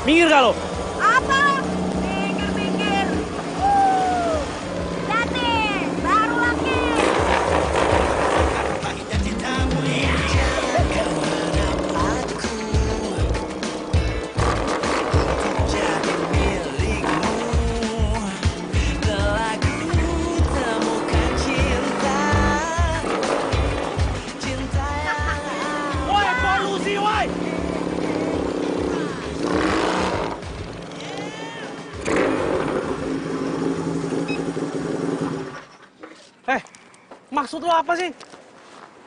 Minggir gak lo? Apa? Minggir. Lihat nih, baru lagi. Woi, polusi, woi! Maksud lo apa sih?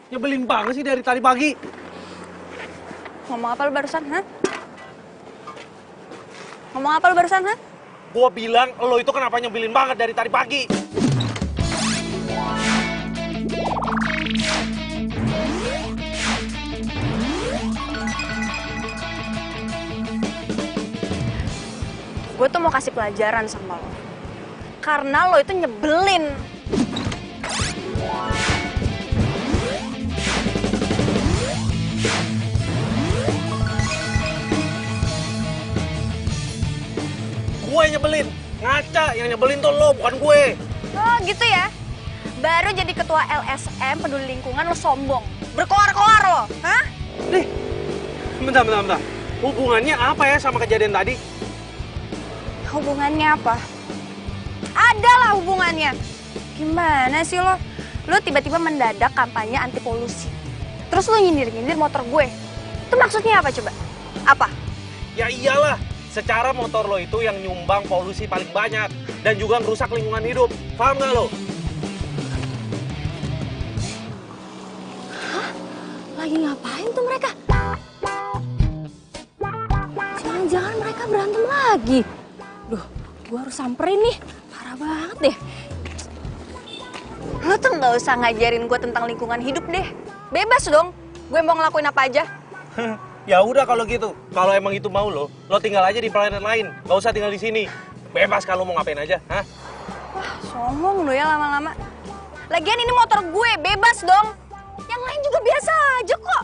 Nyebelin banget sih dari tadi pagi. Ngomong apa lu barusan, ha? Ngomong apa lu barusan, ha? Gua bilang lo itu kenapa nyebelin banget dari tadi pagi. Gue tuh mau kasih pelajaran sama lo. Karena lo itu nyebelin. Gue yang nyebelin. Ngaca, yang nyebelin tuh lo, bukan gue. Oh gitu ya? Baru jadi ketua LSM peduli lingkungan lo sombong. Berkoar-koar lo, hah? Nih, bentar. Hubungannya apa ya sama kejadian tadi? Hubungannya apa? Adalah hubungannya. Gimana sih lo? Lo tiba-tiba mendadak kampanye anti polusi. Terus lo nyindir-nyindir motor gue. Itu maksudnya apa coba? Apa? Ya iyalah, secara motor lo itu yang nyumbang polusi paling banyak. Dan juga ngerusak lingkungan hidup. Paham gak lo? Hah? Lagi ngapain tuh mereka? Jangan-jangan mereka berantem lagi. Duh, gue harus samperin nih. Parah banget deh. Lo tuh nggak usah ngajarin gue tentang lingkungan hidup deh. Bebas dong. Gue mau ngelakuin apa aja. Ya udah kalau gitu. Kalau emang itu mau lo tinggal aja di planet lain. Gak usah tinggal di sini. Bebas kalau mau ngapain aja, hah? Wah, songong lo ya lama-lama. Lagian ini motor gue, bebas dong. Yang lain juga biasa aja kok.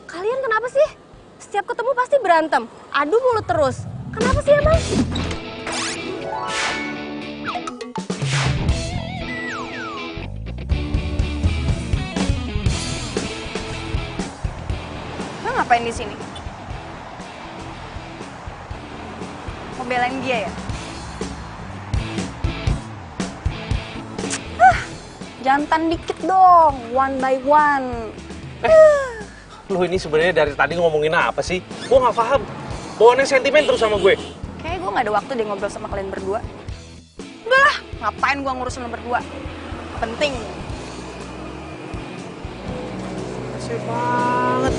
Kalian kenapa sih? Setiap ketemu pasti berantem. Adu mulut terus. Kenapa sih emang? Lo ngapain di sini? Mau belain dia ya? Jantan dikit dong, one by one. Lo ini sebenarnya dari tadi ngomongin apa sih? Gue nggak paham. Bawaannya sentimen terus sama gue. Kayaknya gue nggak ada waktu deh ngobrol sama kalian berdua. Udah lah, ngapain gue ngurusin lo berdua? Penting. Kasih banget.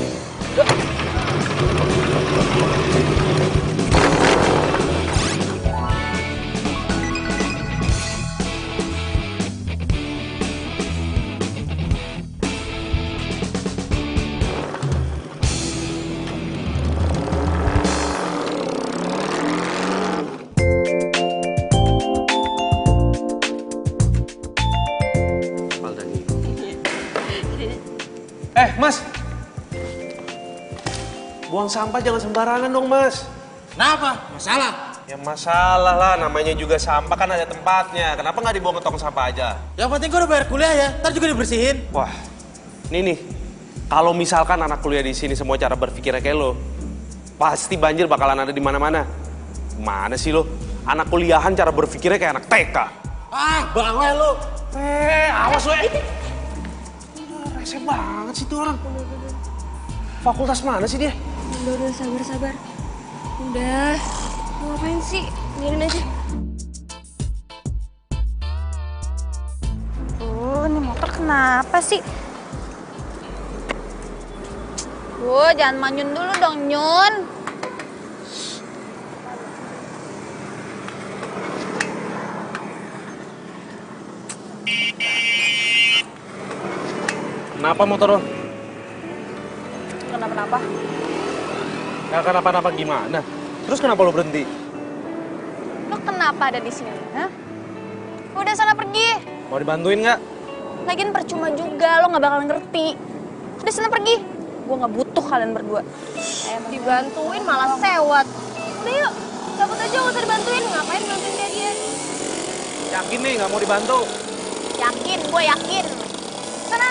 Mas. Buang sampah jangan sembarangan dong, Mas. Kenapa? Masalah? Ya masalah lah, namanya juga sampah kan ada tempatnya. Kenapa nggak dibuang ke tong sampah aja? Yang penting gue udah bayar kuliah ya, ntar juga dibersihin. Wah, ini nih. Kalau misalkan anak kuliah di sini semua cara berpikirnya kayak lo, pasti banjir bakalan ada di mana-mana. Mana sih lo? Anak kuliahan cara berpikirnya kayak anak TK. Ah, bawel lo. Awas lo. Rese banget sih tuh orang. Fakultas mana sih dia? Udah, sabar. Udah, mau ngapain sih? Biarin aja. Ini motor kenapa sih? Jangan manyun dulu dong, Nyun. Kenapa motor lo? Kenapa? Gak kenapa-napa gimana? Terus kenapa lo berhenti? Lo kenapa ada di sini? Hah? Udah sana pergi. Mau dibantuin nggak? Lagian percuma juga, lo nggak bakal ngerti. Udah sana pergi. Gue nggak butuh kalian berdua. Dibantuin malah sewot. Udah yuk, cabut aja nggak usah dibantuin. Ngapain bantuin dia? Yakin nih nggak mau dibantu? Yakin, gue yakin. Sana.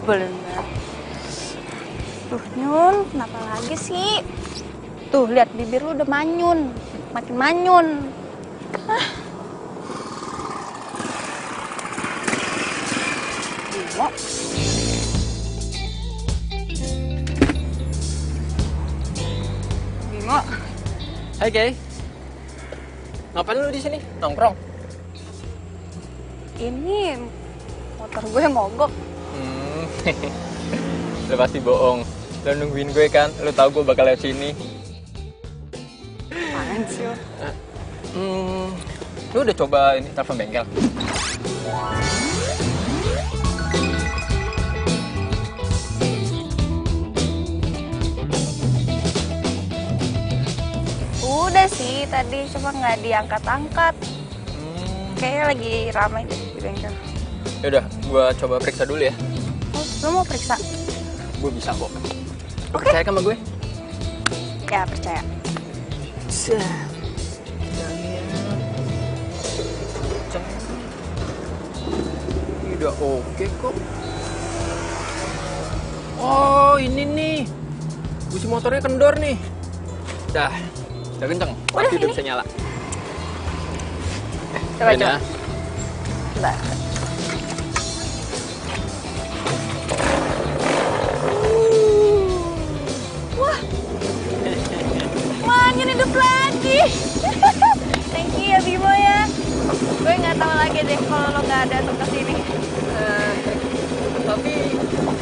Bener. Tuh, Nyun, kenapa lagi sih? Tuh, lihat bibir lu udah manyun. Makin manyun. Ah. Bimo. Bimo. Hai Kay, ngapain lu di sini? Nongkrong? Ini motor gue mogok. Lu pasti bohong. Lu nungguin gue kan? Lu tahu gue bakal lewat sini. Apaan sih? Lu udah coba ini telepon bengkel? Udah sih tadi, cuma nggak diangkat-angkat. Kayaknya lagi ramai deh di bengkel. Yaudah, gue coba periksa dulu ya. Oh, lu mau periksa? Gue bisa kok. Lu Oke. percaya kan sama gue? Ya, percaya. Udah oke kok. Oh, ini nih. Busi motornya kendor nih. Udah kenceng. Pasti udah ini. bisa nyala. Coba, Ini coba. ya. Bentar. Wah. Manyun hidup lagi. Thank you ya Bimo ya. Gue nggak tahu lagi deh kalau lo nggak ada tuh kesini. Tapi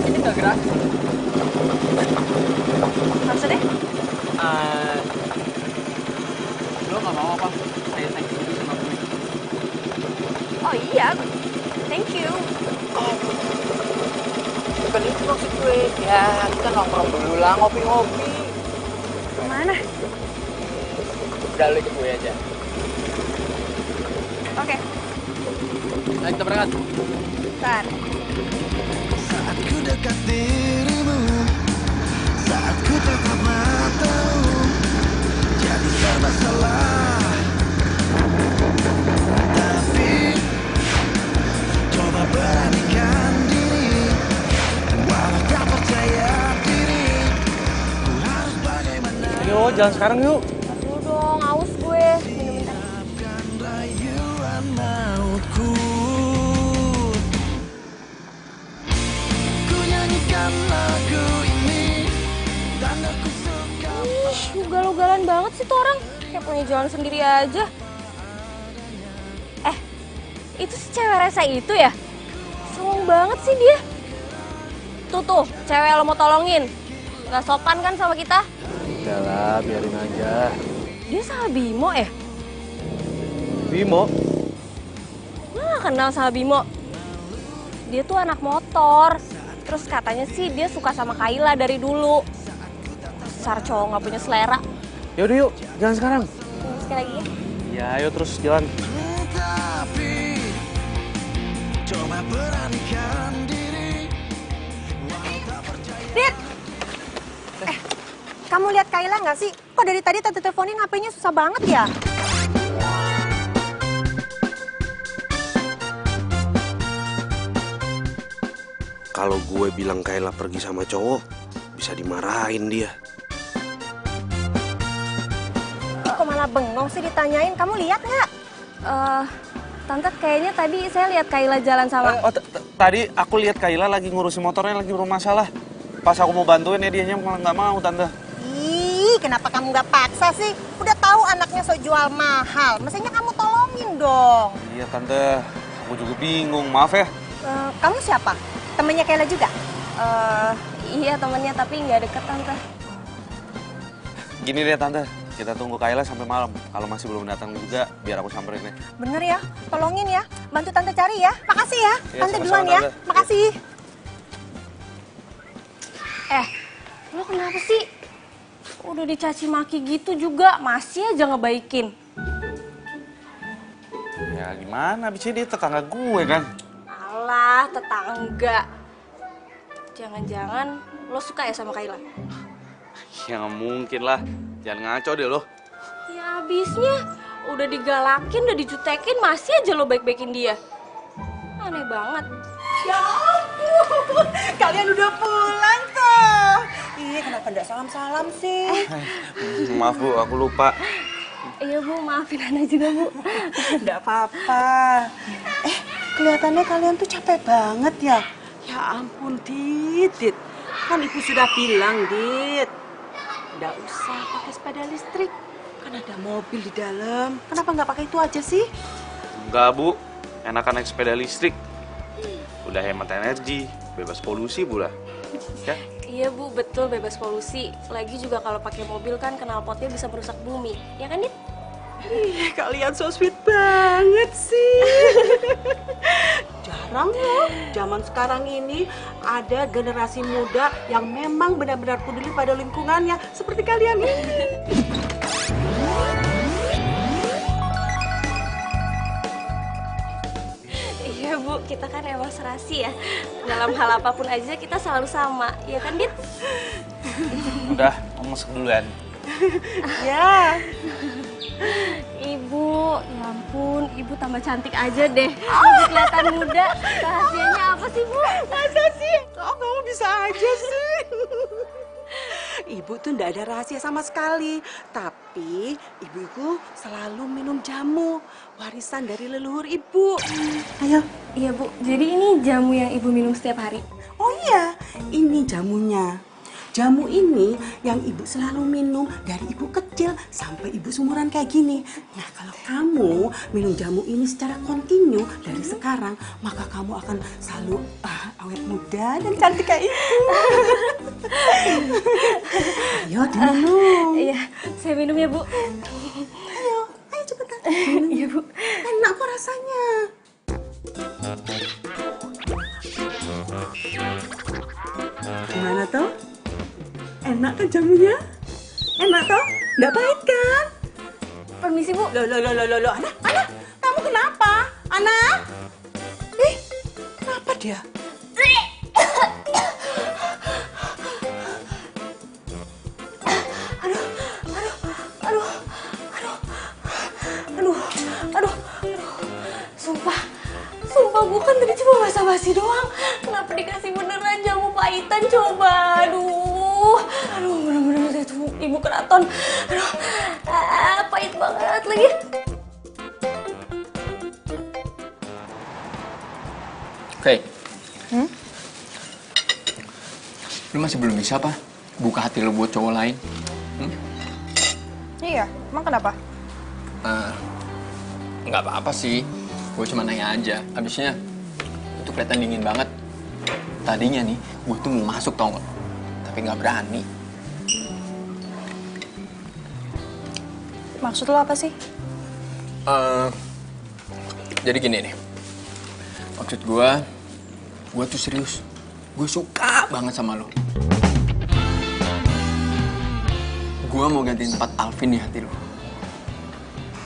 ini nggak gratis. Maksudnya? Lo nggak mau apa? Saya thank you dulu sama gue. Oh iya. Thank you. Bukan itu maksud gue. Ya, kita nongkrong dulu lah, ngopi-ngopi. Kemana? Udah, lo ikut gue aja. Oke. Nah, kita berangkat. Bentar. Saat ku dekat dirimu, saat ku tatap matamu, jadi serba salah. Tapi coba beranikan diri, walau tak percaya diri, ku harus bagaimana. Ayo, jalan sekarang yuk. Dulu dong, aus gue. Minum-minum. Maafkan rayuan mautku. Ku nyanyikan lagu ini dan aku suka. Ugal-ugalan banget sih tuh orang. Kayak punya jalan sendiri aja. Itu si cewek rese itu ya? Songong banget sih dia. Tuh, cewek lo mau tolongin. Gak sopan kan sama kita? Udah lah, biarin aja. Dia sama Bimo ya? Bimo? Lo gak kenal sama Bimo? Dia tuh anak motor. Terus katanya sih dia suka sama Kayla dari dulu. Dasar cowok gak punya selera. Yaudah yuk, jalan sekarang. Sekali lagi ya. Ya, ayo terus jalan. Tapi coba beranikan diri. Dit! Kamu lihat Kayla nggak sih? Kok dari tadi tante teleponin HP-nya susah banget ya? Kalau gue bilang Kayla pergi sama cowok, bisa dimarahin dia. Kok malah bengong sih ditanyain? Kamu lihat nggak? Tante kayaknya tadi saya lihat Kayla jalan sama... Tadi aku lihat Kayla lagi ngurusin motornya, lagi bermasalah. Pas aku mau bantuin ya dianya malah nggak mau, Tante. Ih, kenapa kamu nggak paksa sih? Udah tahu anaknya sok jual mahal. Mestinya kamu tolongin dong. Iya, Tante. Aku juga bingung, maaf ya. Kamu siapa? Temennya Kayla juga? Iya temennya tapi nggak deket Tante. Gini deh, Tante. Kita tunggu Kayla sampai malam. Kalau masih belum datang juga, biar aku samperin ya. Bener ya, tolongin ya. Bantu Tante cari ya. Makasih ya. Iya, Tante sama-sama, duluan ya. Tante. Makasih. Lo kenapa sih? Udah dicaci maki gitu juga, masih aja ngebaikin. Ya gimana, abisnya dia tetangga gue kan. Alah, tetangga. Jangan-jangan lo suka ya sama Kayla? Ya nggak mungkin lah, jangan ngaco deh lo. Ya abisnya, udah digalakin, udah dijutekin, masih aja lo baik-baikin dia. Aneh banget. Ya ampun, kalian udah pulang tuh. Iya, kenapa nggak salam-salam sih? Maaf Bu, aku lupa. Iya Bu, maafin Ana juga Bu. Nggak apa-apa. Kelihatannya kalian tuh capek banget ya. Ya ampun, Dit. Kan ibu sudah bilang, Dit. Nggak usah pakai sepeda listrik. Kan ada mobil di dalam. Kenapa nggak pakai itu aja sih? Enggak Bu, enakan naik sepeda listrik. Udah hemat energi, bebas polusi pula. Ya? Iya Bu, betul bebas polusi. Lagi juga kalau pakai mobil kan knalpotnya bisa merusak bumi. Ya kan, Dit? Ih, kalian so sweet banget sih. Jarang loh, zaman sekarang ini ada generasi muda yang memang benar-benar peduli pada lingkungannya seperti kalian ini. Iya Bu, kita kan emang serasi ya. Dalam hal apapun aja kita selalu sama. Ya kan, Dit? Udah, mau masuk duluan. Ya. Ibu, ya ampun, Ibu tambah cantik aja deh. Lebih kelihatan muda. Rahasianya apa sih, Bu? Masa sih? Kok kamu bisa aja sih? Ibu tuh ndak ada rahasia sama sekali. Tapi ibu itu selalu minum jamu. Warisan dari leluhur ibu. Ayo. Iya Bu, jadi ini jamu yang Ibu minum setiap hari? Oh iya, ini jamunya. Jamu ini yang ibu selalu minum dari ibu kecil sampai ibu seumuran kayak gini. Nah, kalau kamu minum jamu ini secara kontinu dari sekarang, maka kamu akan selalu awet muda dan cantik kayak ibu. Ayo diminum. Iya, saya minum ya Bu. Ayo cepetan. Iya Bu. Enak kok rasanya. Gimana toh? Enak kan jamunya? Enak toh? Nggak pahit kan? Permisi Bu. Loh, Anak, kamu kenapa? Anak? Kenapa dia? Aduh. Sumpah gue kan tadi cuma basa-basi doang. Kenapa dikasih beneran jamu pahitan coba? Aduh, bener-bener itu ibu keraton. Aduh, pahit banget lagi. Oke. Lu masih belum bisa apa? Buka hati lu buat cowok lain? Iya, emang kenapa? Nggak apa-apa sih. Gue cuma nanya aja. Abisnya itu kelihatan dingin banget. Tadinya nih, gue tuh mau masuk tau nggak? Tapi nggak berani. Maksud lo apa sih? Jadi gini nih. Maksud gue tuh serius. Gue suka banget sama lo. Gue mau gantiin tempat Alvin di hati lo.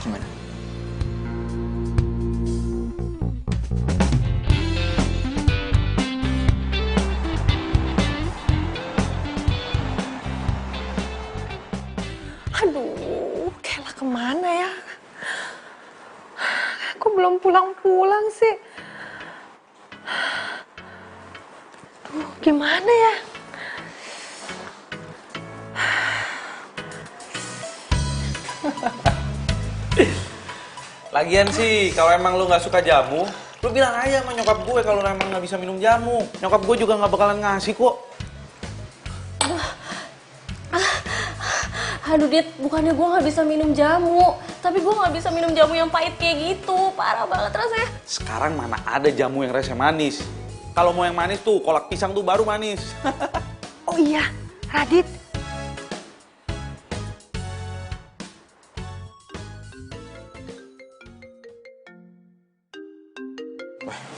Gimana? Aduh, Kayla kemana ya? Kok belum pulang-pulang sih? Duh, gimana ya? Lagian sih, kalau emang lu nggak suka jamu, lu bilang aja sama nyokap gue kalau emang nggak bisa minum jamu. Nyokap gue juga nggak bakalan ngasih kok. Aduh Dit, bukannya gue nggak bisa minum jamu, tapi gue nggak bisa minum jamu yang pahit kayak gitu. Parah banget rasanya. Sekarang mana ada jamu yang rasanya manis? Kalau mau yang manis tuh, kolak pisang tuh baru manis. Oh iya, Radit.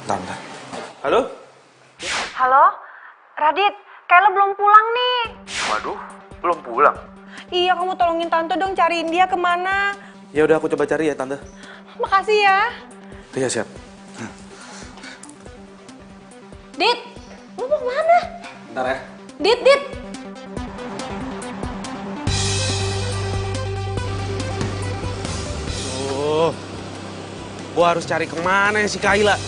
Tante. Halo? Halo, Radit. Kayla belum pulang nih. Waduh, belum pulang. Iya, kamu tolongin Tante dong cariin dia kemana. Ya udah aku coba cari ya, Tante. Makasih ya. Iya, siap. Dit, lu mau kemana? Bentar ya. Dit. Gua harus cari kemana ya si Kayla?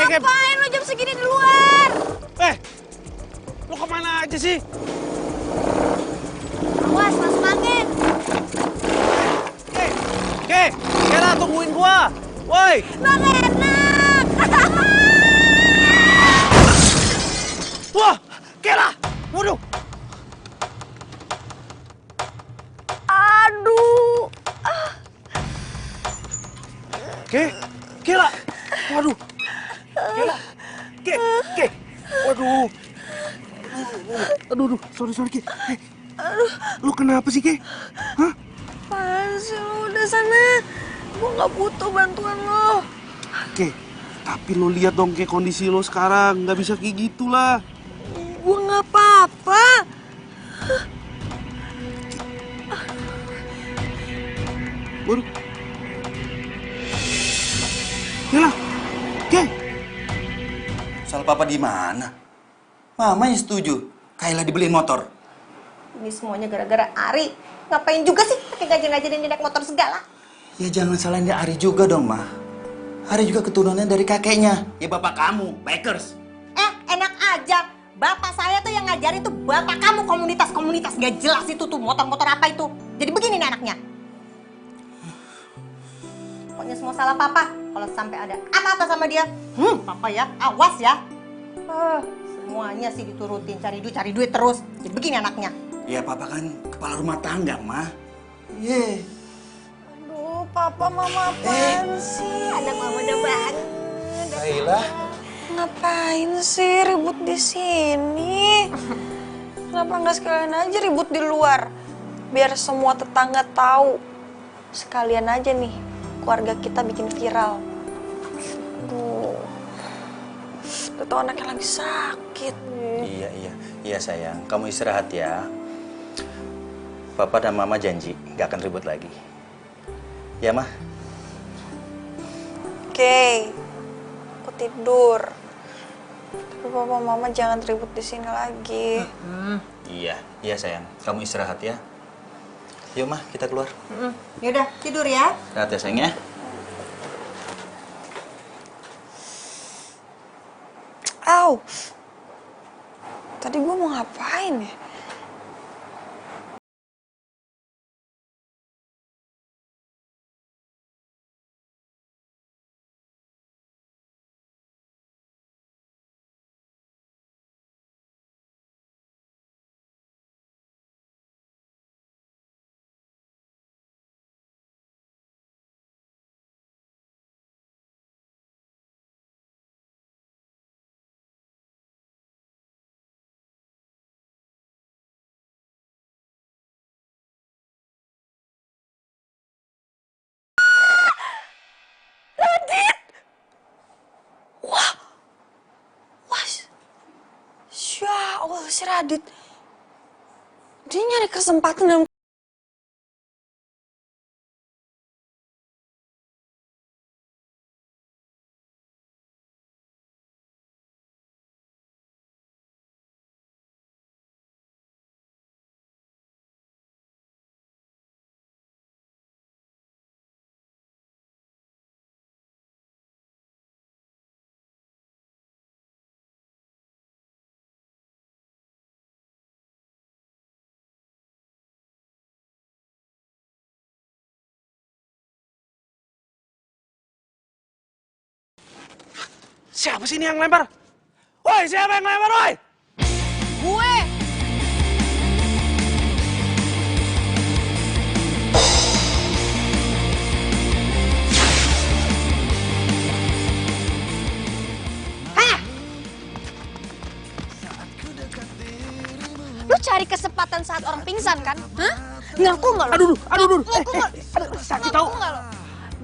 Ngapain lo jam segini di luar? Lu kemana aja sih? Awas, masuk angin. Kayla tungguin gua. Woi. Bang enak. Wah, Kayla. Waduh. Aduh. Kayla. Waduh. Kayla. Waduh. Aduh, sorry, Ki. Lu kenapa sih, Ki? Hah? Apaan sih lo? Udah sana. Gue gak butuh bantuan lo. Ki, tapi lu lihat dong, Ki, kondisi lo sekarang. Nggak bisa kayak gitulah. Gue gak apa-apa. Waduh. Kayla. Ki. Salah papa di mana? Mama yang setuju. Kayla dibeliin motor. Ini semuanya gara-gara Ari. Ngapain juga sih pakai ngajarin dia naik motor segala? Ya jangan salahin dia Ari juga dong, Ma. Ari juga keturunannya dari kakeknya. Ya bapak kamu, bikers. Enak aja. Bapak saya tuh yang ngajarin tuh bapak kamu komunitas gak jelas itu tuh motor-motor apa itu. Jadi begini nih anaknya. Pokoknya semua salah papa. Kalau sampai ada apa-apa sama dia, papa ya, awas ya. Semuanya sih diturutin, cari duit terus. Jadi begini anaknya. Ya papa kan kepala rumah tangga, Ma. Ye. Aduh, papa mama apaan sih? Anak mama udah banget. Kayla. Ngapain sih ribut di sini? Kenapa nggak sekalian aja ribut di luar? Biar semua tetangga tahu. Sekalian aja nih, keluarga kita bikin viral. Aduh, udah tau anaknya lagi sakit. Iya sayang. Kamu istirahat ya. Papa dan Mama janji nggak akan ribut lagi. Ya, Ma? Oke, aku tidur. Tapi papa mama jangan ribut di sini lagi. Iya sayang. Kamu istirahat ya. Yuk, Ma, kita keluar. Yaudah, tidur ya. Istirahat ya, sayang ya. Au, tadi gue mau ngapain ya? Ya Allah, si Radit. Dia nyari kesempatan dalam... Siapa sih ini yang lempar? Woi, siapa yang lempar, woi? Gue! cari kesempatan saat orang pingsan kan? Hah? Ngaku nggak lo? Aduh. Ngaku nggak? Sakit tau. Ngaku nggak lo?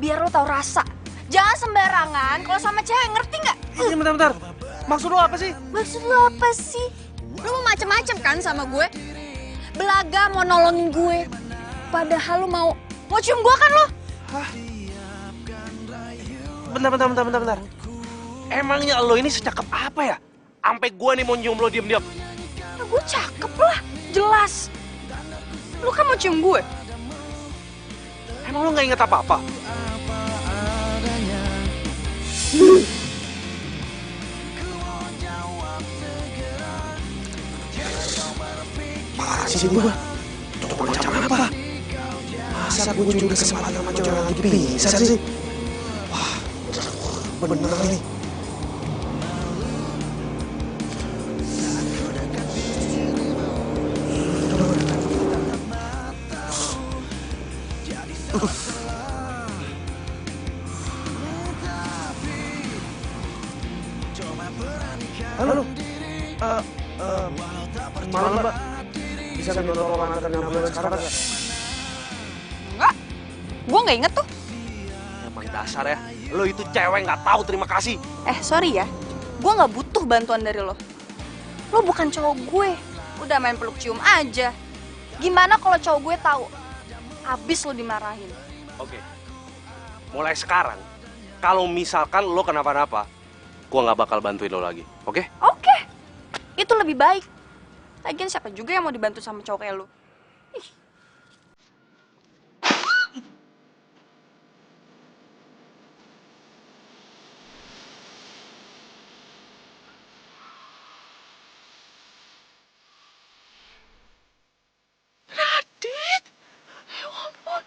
Biar lo tahu rasa. Jangan sembarangan kalau sama cewek, ngerti nggak? Bentar. Maksud lo apa sih? Maksud lo apa sih? Lo mau macem-macem kan sama gue? Belaga mau nolongin gue. Padahal lo mau cium gue kan lo? Hah? Bentar. Emangnya lo ini secakep apa ya? Sampai gue nih mau nyium lo diam-diam. Ya gue cakep lah, jelas. Lo kan mau cium gue? Emang lo nggak inget apa-apa? Parah sih gue. Coba macam apa? Masa gue curi kesempatan sama cowok yang lagi pingsan sih? Wah, bener nih. Halo. Malam, Mbak. Bisa minta tolong antarnya ambulans sekarang nggak? Enggak. Gue nggak inget tuh. Emang dasar ya, lo itu cewek nggak tahu terima kasih. Sorry ya. Gue nggak butuh bantuan dari lo. Lo bukan cowok gue. Udah main peluk cium aja. Gimana kalau cowok gue tahu? Abis lo dimarahin. Oke. Mulai sekarang, kalau misalkan lo kenapa-napa, gue nggak bakal bantuin lo lagi. Oke? Oke. Itu lebih baik. Lagian siapa juga yang mau dibantu sama cowok kayak lo? Ih. Radit! Ya ampun.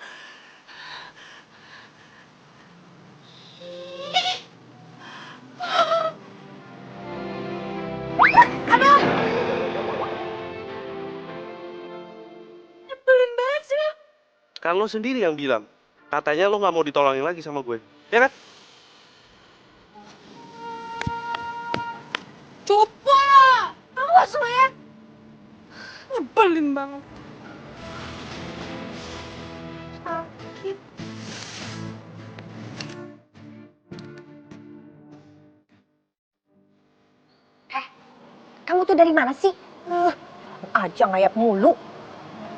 Aduh! Nyebelin banget sih lo. Kan lo sendiri yang bilang, katanya lo nggak mau ditolongin lagi sama gue. Ya kan? Coba! Awas lo ya! Nyebelin banget. Sakit. Kamu tuh dari mana sih? Aja ngayap mulu.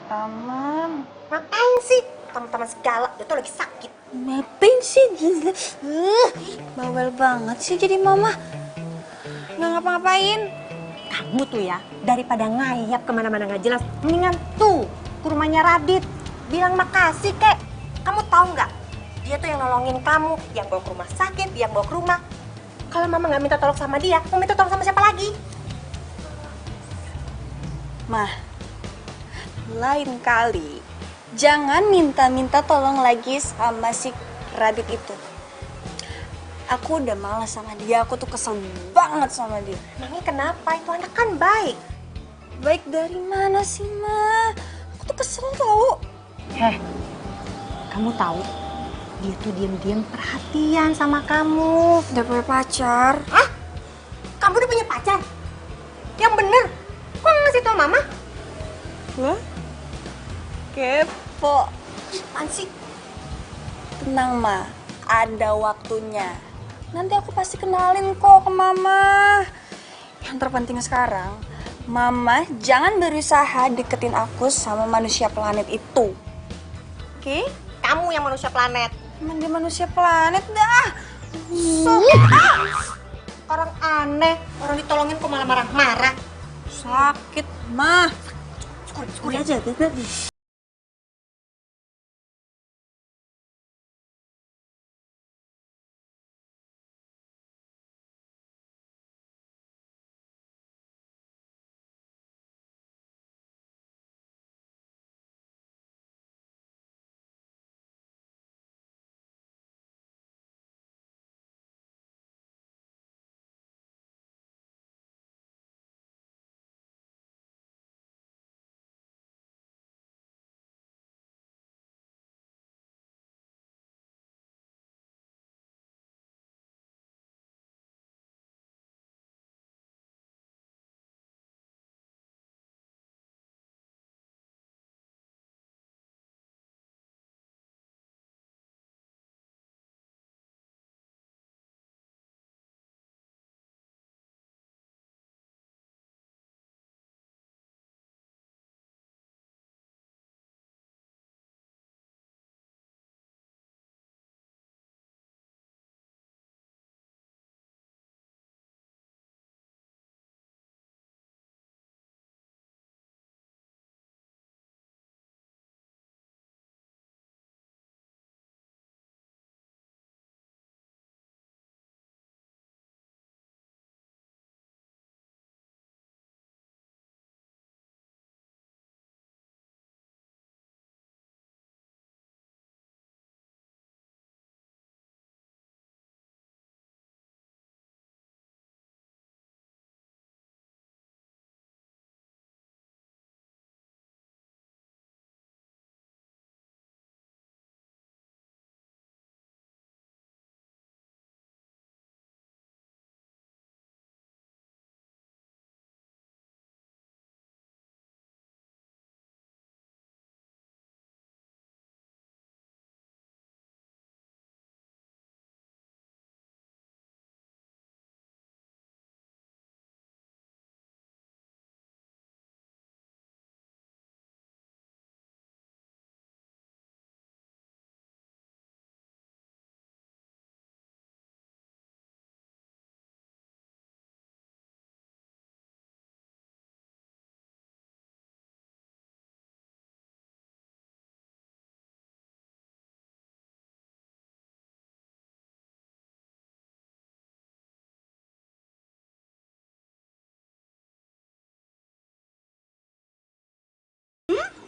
Taman. Ngapain sih? Teman-teman segala, dia tuh lagi sakit. Ngapain sih? Gila. Bawel banget sih jadi mama. Nggak ngapa-ngapain. Kamu tuh ya, daripada ngayap kemana-mana nggak jelas, mendingan tuh ke rumahnya Radit. Bilang makasih, kek. Kamu tahu nggak? Dia tuh yang nolongin kamu, yang bawa ke rumah sakit, yang bawa ke rumah. Kalau mama nggak minta tolong sama dia, mau minta tolong sama siapa lagi? Mah, lain kali jangan minta-minta tolong lagi sama si Radit itu. Aku udah malas sama dia, aku tuh kesel banget sama dia. Emangnya kenapa? Itu anak kan baik. Baik dari mana sih, Ma? Aku tuh kesel tau. Kamu tahu? Dia tuh diam-diam perhatian sama kamu. Udah punya pacar. Hah? Kamu udah punya pacar? Yang bener. Kok nggak ngasih tau mama? Lah? Kepo. Apaan sih? Tenang, Ma. Ada waktunya. Nanti aku pasti kenalin kok ke Mama. Yang terpenting sekarang, Mama jangan berusaha deketin aku sama manusia planet itu. Oke? Kamu yang manusia planet. Emang dia manusia planet dah. Orang aneh. Orang ditolongin kok malah marah-marah. Sakit, Ma. Skuri aja.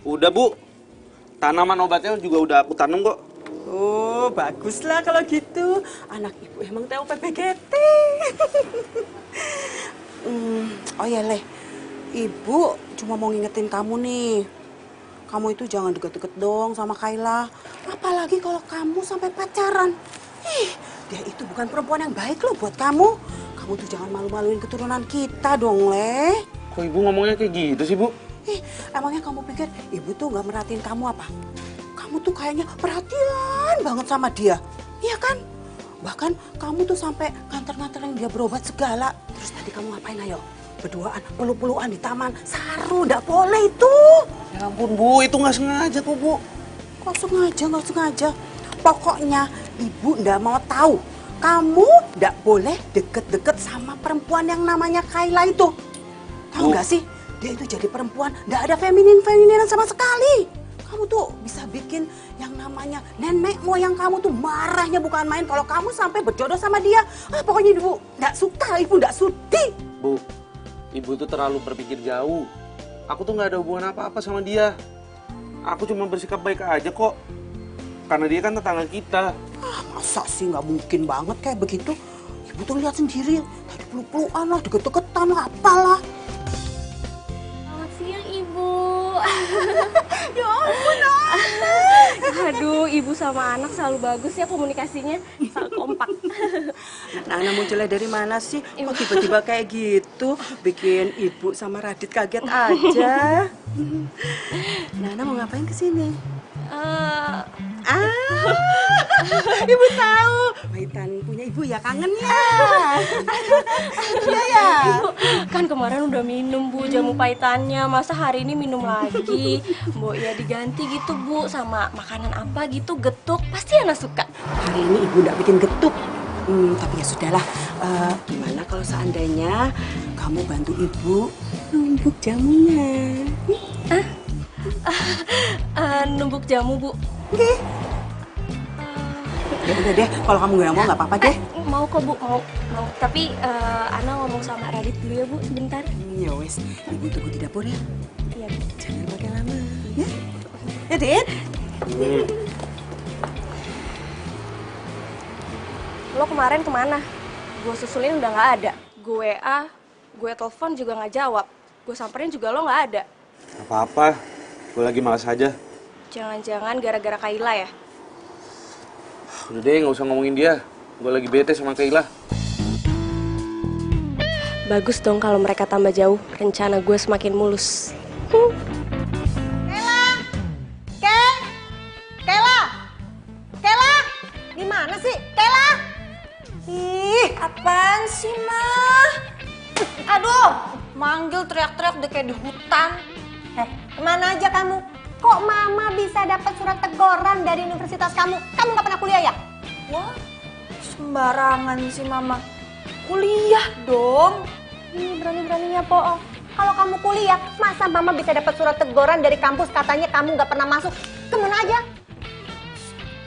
Udah Bu, tanaman obatnya juga udah aku tanam kok. Oh, baguslah kalau gitu. Anak ibu emang tahu PPGT. Oh ya, Leh. Ibu cuma mau ngingetin kamu nih. Kamu itu jangan deket-deket dong sama Kayla. Apalagi kalau kamu sampai pacaran. Dia itu bukan perempuan yang baik loh buat kamu. Kamu tuh jangan malu-maluin keturunan kita dong, Leh. Kok Ibu ngomongnya kayak gitu sih, Bu? Emangnya kamu pikir ibu tuh nggak merhatiin kamu apa? Kamu tuh kayaknya perhatian banget sama dia, iya kan? Bahkan kamu tuh sampai nganter-nganterin dia berobat segala. Terus tadi kamu ngapain ayo? Berduaan, peluk-pelukan di taman. Saru, nggak boleh itu. Ya ampun Bu, itu nggak sengaja kok Bu. Kok sengaja, nggak sengaja? Pokoknya ibu nggak mau tahu. Kamu nggak boleh deket-deket sama perempuan yang namanya Kayla itu. Tahu nggak sih? Dia itu jadi perempuan, nggak ada feminin-femininan sama sekali. Kamu tuh bisa bikin yang namanya nenek moyang kamu tuh marahnya bukan main kalau kamu sampai berjodoh sama dia. Pokoknya ibu nggak suka, ibu nggak sudi. Bu, Ibu tuh terlalu berpikir jauh. Aku tuh nggak ada hubungan apa-apa sama dia. Aku cuma bersikap baik aja kok. Karena dia kan tetangga kita. Masa sih nggak mungkin banget kayak begitu? Ibu tuh lihat sendiri, tadi peluk-pelukan lah, deket-deketan lah, apalah. Selamat siang, Ibu. Ya ampun, Aduh, Ibu sama anak selalu bagus ya komunikasinya. Selalu kompak. Nana munculnya dari mana sih? Kok tiba-tiba kayak gitu? Bikin ibu sama Radit kaget aja. Nana mau ngapain kesini? Ibu tahu. Paitan punya ibu ya, kangen ya. Iya ya. Ibu, kan kemarin udah minum Bu jamu paitannya. Masa hari ini minum lagi? Bu, ya diganti gitu Bu sama makanan apa gitu, getuk. Pasti anak suka. Hari ini ibu nggak bikin getuk. Tapi ya sudahlah. Gimana kalau seandainya kamu bantu ibu numbuk jamunya? Numbuk jamu Bu. Oke. Ya udah deh, kalau kamu nggak mau nggak apa-apa deh. Mau kok Bu, mau. Tapi Ana ngomong sama Radit dulu ya Bu, bentar. Ya wes, ibu tunggu di dapur ya. Iya Bu. Jangan pakai lama, ya? Ya, Dit? Lo kemarin kemana? Gue susulin udah nggak ada. Gue WA, gue telepon juga nggak jawab. Gue samperin juga lo nggak ada. Apa-apa, gue lagi malas aja. Jangan-jangan gara-gara Kayla ya? Udah deh, nggak usah ngomongin dia. Gue lagi bete sama Kayla. Bagus dong kalau mereka tambah jauh. Rencana gue semakin mulus. Kayla, di mana sih? Kayla? Ih, apaan sih, Mah? Aduh, manggil teriak-teriak udah kayak di hutan. Kemana aja kamu? Kok Mama bisa dapat surat teguran dari universitas kamu? Kamu nggak pernah kuliah ya? Wah, sembarangan sih Mama. Kuliah dong. Ini berani-beraninya bohong. Kalau kamu kuliah, masa Mama bisa dapat surat teguran dari kampus katanya kamu nggak pernah masuk? Kemana aja?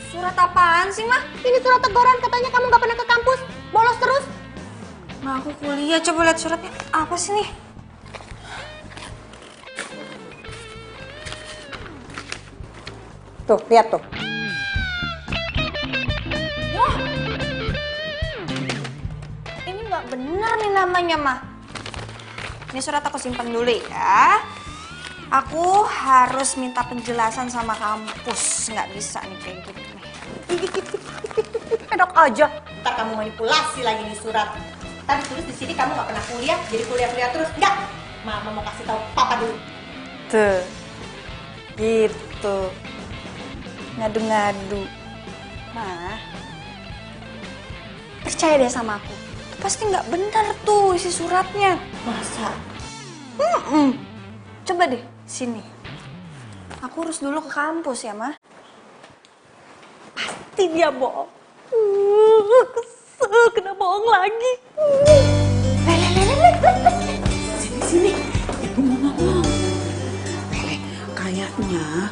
Surat apaan sih, Mah? Ini surat teguran katanya kamu nggak pernah ke kampus, bolos terus. Ma, aku kuliah. Coba lihat suratnya. Apa sih nih? Tuh, lihat tuh. Wah, ini nggak bener nih namanya, Mah. Ini surat aku simpan dulu ya. Aku harus minta penjelasan sama kampus. Nggak bisa nih kayak gini. Enak aja. Ntar kamu manipulasi lagi di surat. Tadi tulis di sini kamu nggak pernah kuliah, jadi kuliah terus. Enggak. Mama mau kasih tahu Papa dulu. Tuh, gitu. Ngadu-ngadu. Nah, percaya deh sama aku. Itu pasti nggak benar tuh isi suratnya. Masa? Coba deh, sini. Aku urus dulu ke kampus ya, Mah. Pasti dia bohong. Kesel, kena bohong lagi. Sini, ibu mau ngomong. Lele, kayaknya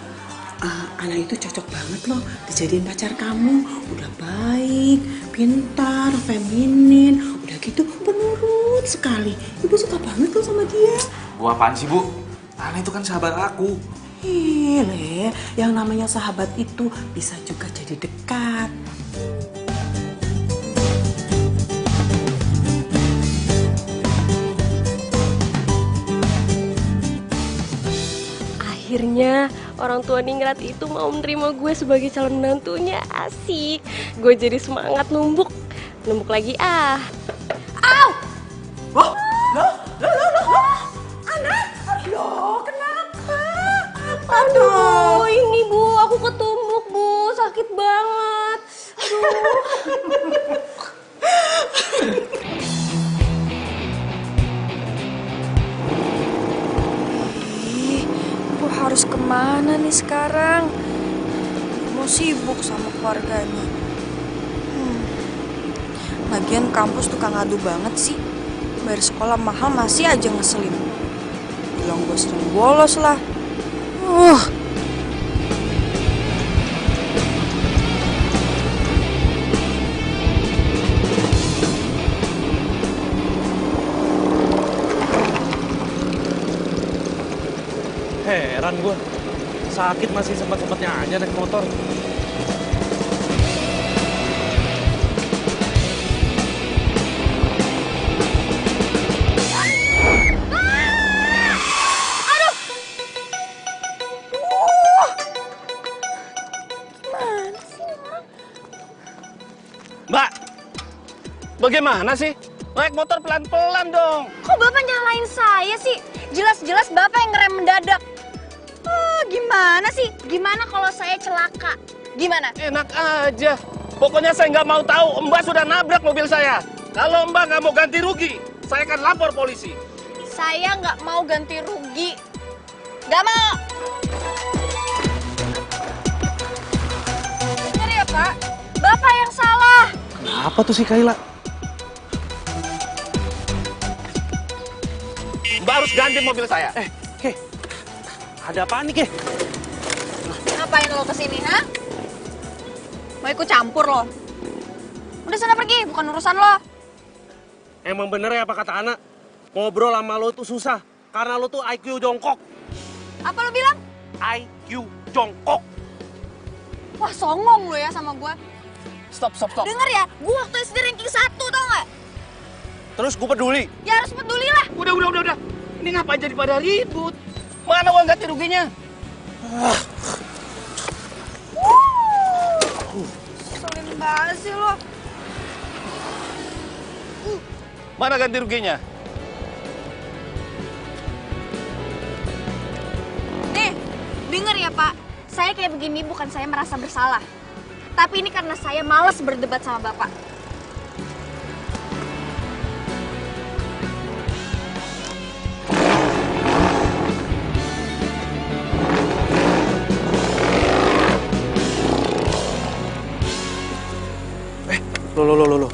anak itu cocok banget loh dijadiin pacar kamu. Udah baik, pintar, feminin, udah gitu penurut sekali. Ibu suka banget loh sama dia. Bu apaan sih Bu? Ana itu kan sahabat aku. Ih, Le, yang namanya sahabat itu bisa juga jadi dekat. Akhirnya orang tua Ningrat itu mau menerima gue sebagai calon menantunya. Asik. Gue jadi semangat numbuk. Numbuk lagi ah. Loh, anak, loh, kenapa? Aduh, ini Bu, aku ketumbuk Bu, sakit banget. Aduh. Ih, gue harus kemana nih sekarang? Mau sibuk sama keluarganya. Lagian kampus tukang ngadu banget sih. Bayar sekolah mahal masih aja ngeselin. Bilang gue sering bolos lah. Heran gue. Sakit masih sempat-sempatnya aja naik motor. Mbak, bagaimana sih? Naik motor pelan-pelan dong. Kok Bapak nyalain saya sih? Jelas-jelas Bapak yang ngerem mendadak. Gimana sih? Gimana kalau saya celaka? Gimana? Enak aja. Pokoknya saya nggak mau tahu Mbak sudah nabrak mobil saya. Kalau Mbak nggak mau ganti rugi, saya akan lapor polisi. Saya nggak mau ganti rugi. Nggak mau. Bener ya Pak? Bapak yang salah. Kenapa tuh si Kayla? Mbak harus ganti mobil saya. Ke, ada apaan nih, Ke? Ngapain lo kesini, ha? Mau ikut campur lo? Udah sana pergi, bukan urusan lo. Emang bener ya apa kata anak? Ngobrol sama lo tuh susah. Karena lo tuh IQ jongkok. Apa lo bilang? IQ jongkok. Wah, songong lo ya sama gue. Stop. Dengar ya, gue waktu SD ranking 1, tau gak? Terus gue peduli. Ya harus peduli lah. Udah. Ini ngapain jadi pada ribut? Mana uang ganti ruginya? Selin banget sih lo. Mana ganti ruginya? Nih, denger ya Pak. Saya kayak begini bukan saya merasa bersalah. Tapi ini karena saya malas berdebat sama Bapak. Loh.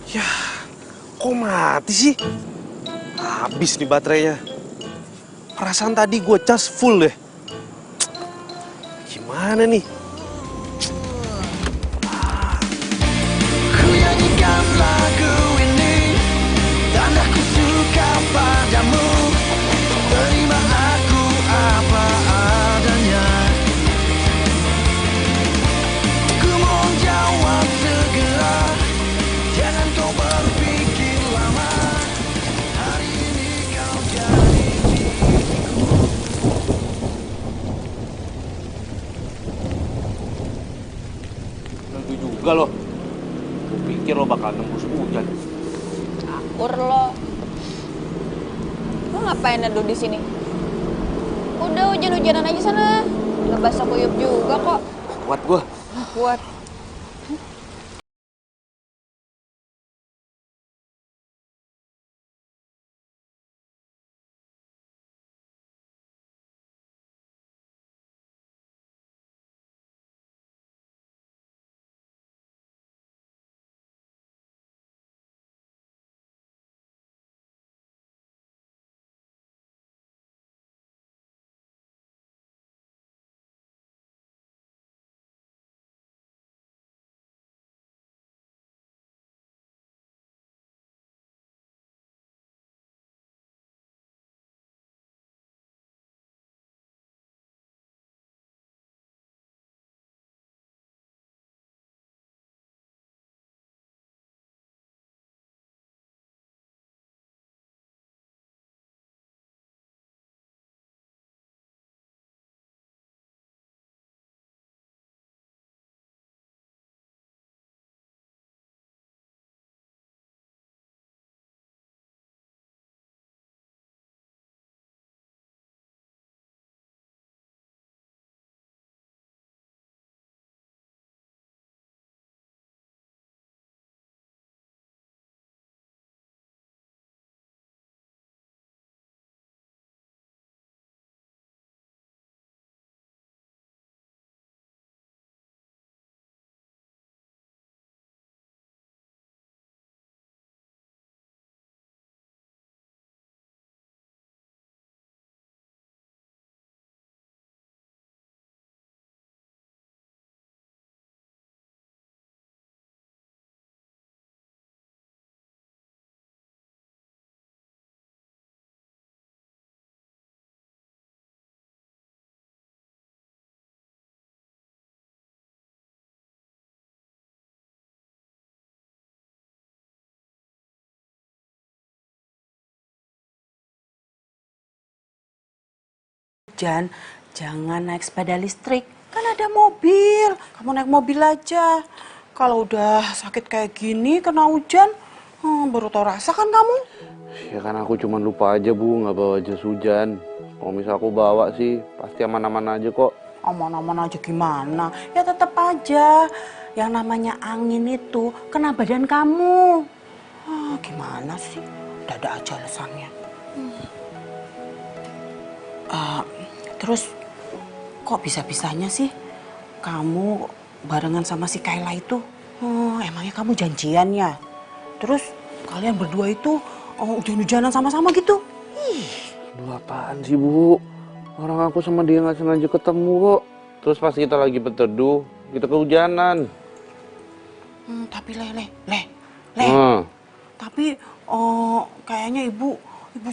Ya, kok mati sih? Habis nih baterainya. Perasaan tadi gue cas full deh. Gimana nih? Ku nyanyikan lagu ini dan aku suka padamu. Terima aku apa adanya. Ku mohon jawab segera. Jangan kau berpikir lama. Hari ini kau jadi Tentu juga loh. Gue pikir lo bakal nembus hujan. Campur lo. Lo ngapain neduh di sini? Udah hujan-hujanan aja sana. Gak basah kuyup juga kok. Kuat gue. Kuat. hujan, jangan naik sepeda listrik. Kan ada mobil, kamu naik mobil aja. Kalau udah sakit kayak gini, kena hujan, baru tau rasa kan kamu? Ya kan aku cuma lupa aja Bu, nggak bawa jas hujan. Kalau misal aku bawa sih, pasti aman-aman aja kok. Aman-aman aja gimana? Ya tetap aja, yang namanya angin itu kena badan kamu. Gimana sih? Ada aja alasannya. Terus kok bisa-bisanya sih kamu barengan sama si Kayla itu? Emangnya kamu janjian ya? Terus kalian berdua itu hujan-hujanan sama-sama gitu? Aduh, apaan sih Bu? Orang aku sama dia nggak sengaja ketemu kok. Terus pas kita lagi berteduh, kita kehujanan. Tapi Tapi kayaknya ibu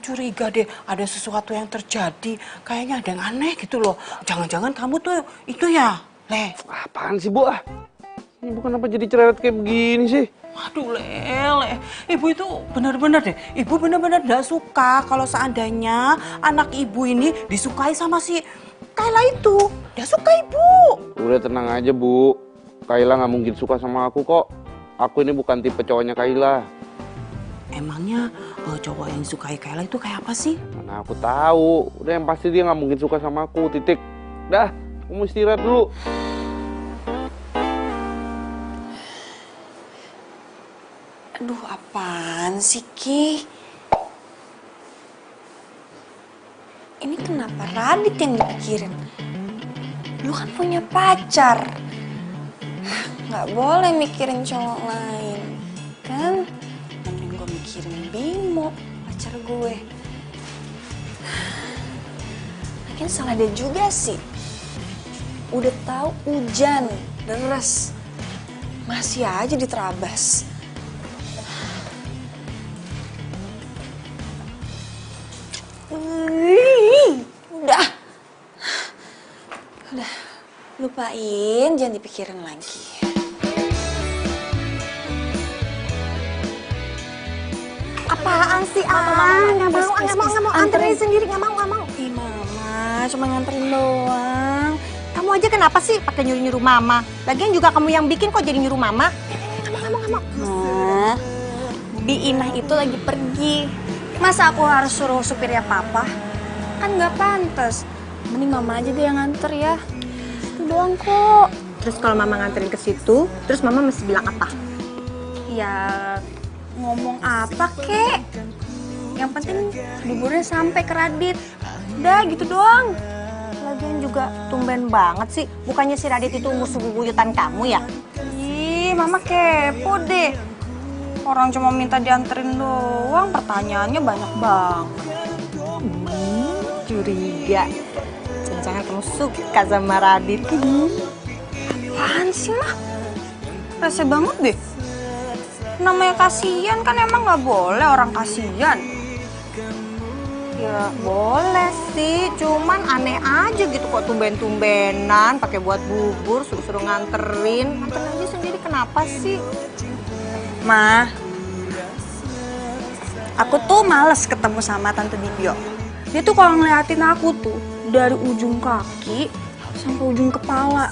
curiga deh, ada sesuatu yang terjadi. Kayaknya ada yang aneh gitu loh. Jangan-jangan kamu tuh itu ya, Le? Apaan sih Bu? Ibu kenapa jadi cerewet kayak begini sih? Waduh, Le. Ibu itu benar-benar deh. Ibu benar-benar gak suka kalau seandainya anak ibu ini disukai sama si Kayla itu. Gak suka ibu. Udah tenang aja Bu. Kayla nggak mungkin suka sama aku kok. Aku ini bukan tipe cowoknya Kayla. Emangnya cowok yang disukai Kayla itu kayak apa sih? Mana aku tahu. Udah yang pasti dia nggak mungkin suka sama aku. Titik. Dah, aku mau istirahat dulu. Aduh, apaan sih, Ki? Ini kenapa Radit yang dipikirin? Lu kan punya pacar. Nggak boleh mikirin cowok lain. Kan? Mending gue mikirin Bimo, pacar gue. Lagian salah dia juga sih. Udah tahu hujan, deres. Masih aja diterabas. Udah, lupain, jangan dipikirin lagi. Apaan sih, nggak mau, anterin sendiri, nggak mau. Ih, Mama, cuma nganterin doang. Kamu aja kenapa sih pakai nyuruh-nyuruh Mama? Lagian juga kamu yang bikin kok jadi nyuruh Mama? Nggak mau. Nah, Bi Inah itu lagi pergi. Masa aku harus suruh supirnya Papa? Kan nggak pantas. Mending Mama aja deh yang nganter ya. Itu doang kok. Terus kalau Mama nganterin ke situ, terus Mama mesti bilang apa? Ya, ngomong apa kek? Yang penting buburnya sampai ke Radit. Udah gitu doang. Lagian juga tumben banget sih. Bukannya si Radit itu musuh bubuyutan kamu ya? Ih, Mama kepo deh. Orang cuma minta dianterin doang, pertanyaannya banyak banget. Curiga. Jangan kamu suka sama Radit. Apaan sih, Mah? Rese banget deh. Namanya kasihan kan emang nggak boleh orang kasihan. Ya boleh sih, cuman aneh aja gitu kok tumben-tumbenan pakai buat bubur, suruh-suruh nganterin. Nganterin aja sendiri kenapa sih? Ma, aku tuh males ketemu sama Tante Dibio. Dia tuh kalau ngeliatin aku tuh dari ujung kaki sampai ujung kepala.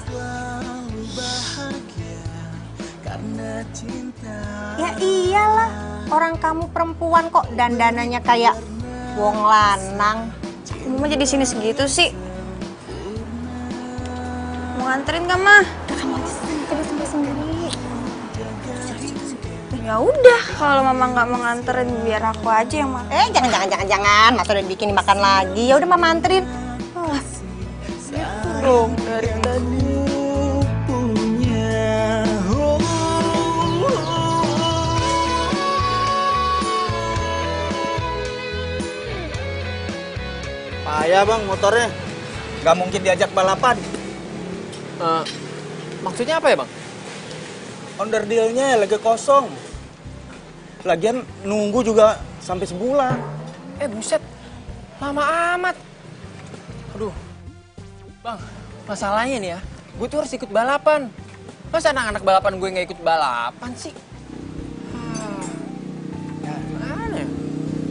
Ya iyalah, orang kamu perempuan kok dandanannya kayak wong lanang. Mama jadi sini segitu sih. Mau nganterin gak, Mah? Udah kamu aja sendiri. Ya udah, kalau Mama nggak mau nganterin biar aku aja yang makan. Jangan. Masa udah bikin dimakan lagi. Ya udah Mama anterin. Itu dong dari tadi. Payah bang motornya, nggak mungkin diajak balapan. Maksudnya apa ya bang? Onderdilnya lagi kosong. Lagian nunggu juga sampai sebulan. Buset, lama amat. Aduh, bang, masalahnya nih ya, gue tuh harus ikut balapan. Masa anak-anak balapan gue nggak ikut balapan sih? Gimana ya?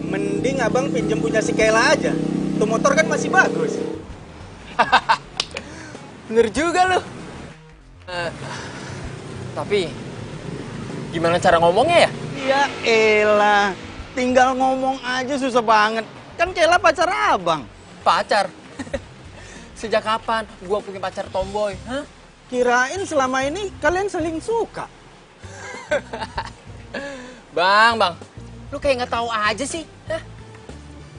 Mending abang pinjem punya si Kayla aja. Tuh motor kan masih bagus. Bener juga lu. Tapi gimana cara ngomongnya ya? Ya elah, tinggal ngomong aja susah banget. Kan Kela pacar abang. Pacar? Sejak kapan gua punya pacar tomboy? Hah? Kirain selama ini kalian saling suka. Bang, lu kayak nggak tahu aja sih. Hah?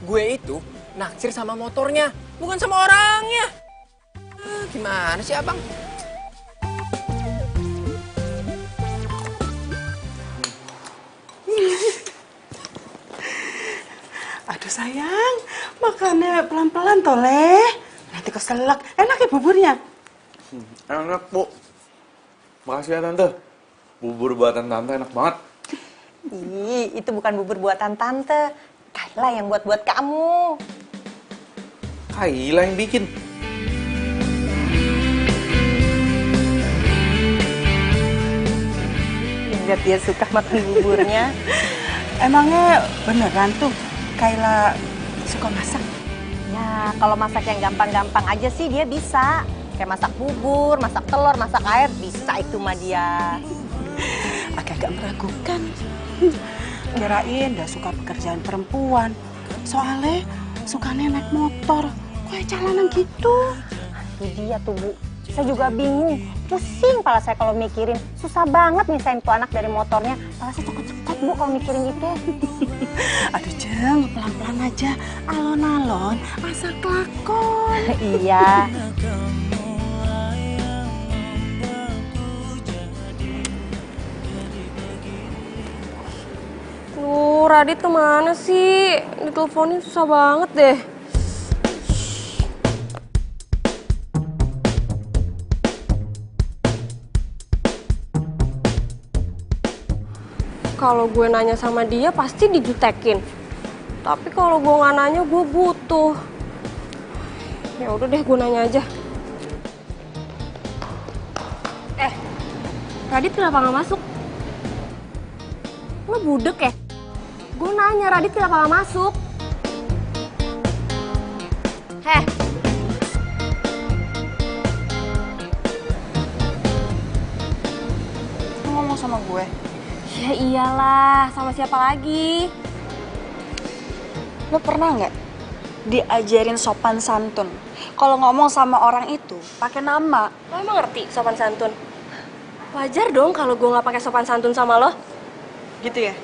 Gue itu naksir sama motornya, bukan sama orangnya. Gimana sih abang? Aduh sayang, makannya pelan-pelan toleh. Nanti keselak. Enak ya buburnya? Enak, Bu. Makasih ya, Tante. Bubur buatan Tante enak banget. Ih, itu bukan bubur buatan Tante. Kayla yang buat kamu. Kayla yang bikin. Lihat dia suka makan buburnya. Emangnya beneran tuh Kayla suka masak? Ya, kalau masak yang gampang-gampang aja sih dia bisa. Kayak masak bubur, masak telur, masak air, bisa itu mah dia. Agak-agak meragukan. Kirain udah suka pekerjaan perempuan. Soalnya sukanya naik motor. Kayak jalanan gitu. Itu dia tuh, Bu. Saya juga bingung. Pusing kepala saya kalau mikirin. Susah banget misahin tuh anak dari motornya. Kepala saya cekot-cekot, Bu, kalau mikirin itu. Aduh, Jeng, pelan-pelan aja. Alon-alon, asal kelakon. Iya. Radit kemana sih? Diteleponin susah banget deh. Kalau gue nanya sama dia pasti dijutekin. Tapi kalau gue nggak nanya gue butuh. Ya udah deh gue nanya aja. Radit kenapa nggak masuk? Lo budek ya? Gue nanya Radit kenapa nggak masuk? Heh. Lo ngomong sama gue? Ya iyalah, sama siapa lagi? Lo pernah nggak diajarin sopan santun? Kalau ngomong sama orang itu pakai nama. Lo emang ngerti sopan santun? Wajar dong kalau gue nggak pakai sopan santun sama lo. Gitu ya?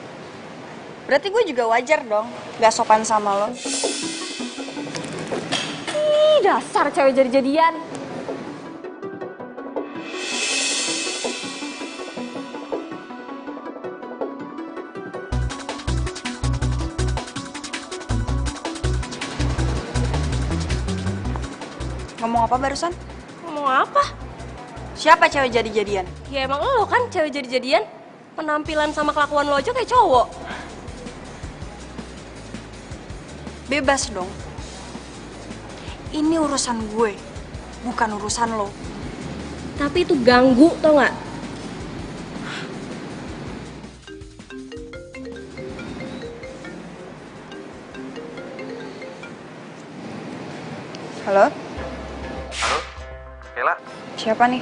Berarti gue juga wajar dong nggak sopan sama lo. Ih, dasar cewek jadi-jadian. Ngomong apa barusan? Ngomong apa? Siapa cewek jadi-jadian? Ya emang lo kan cewek jadi-jadian. Penampilan sama kelakuan lo aja kayak cowok. Bebas dong. Ini urusan gue, bukan urusan lo. Tapi itu ganggu, tau nggak? Halo? Halo, Kela. Siapa nih?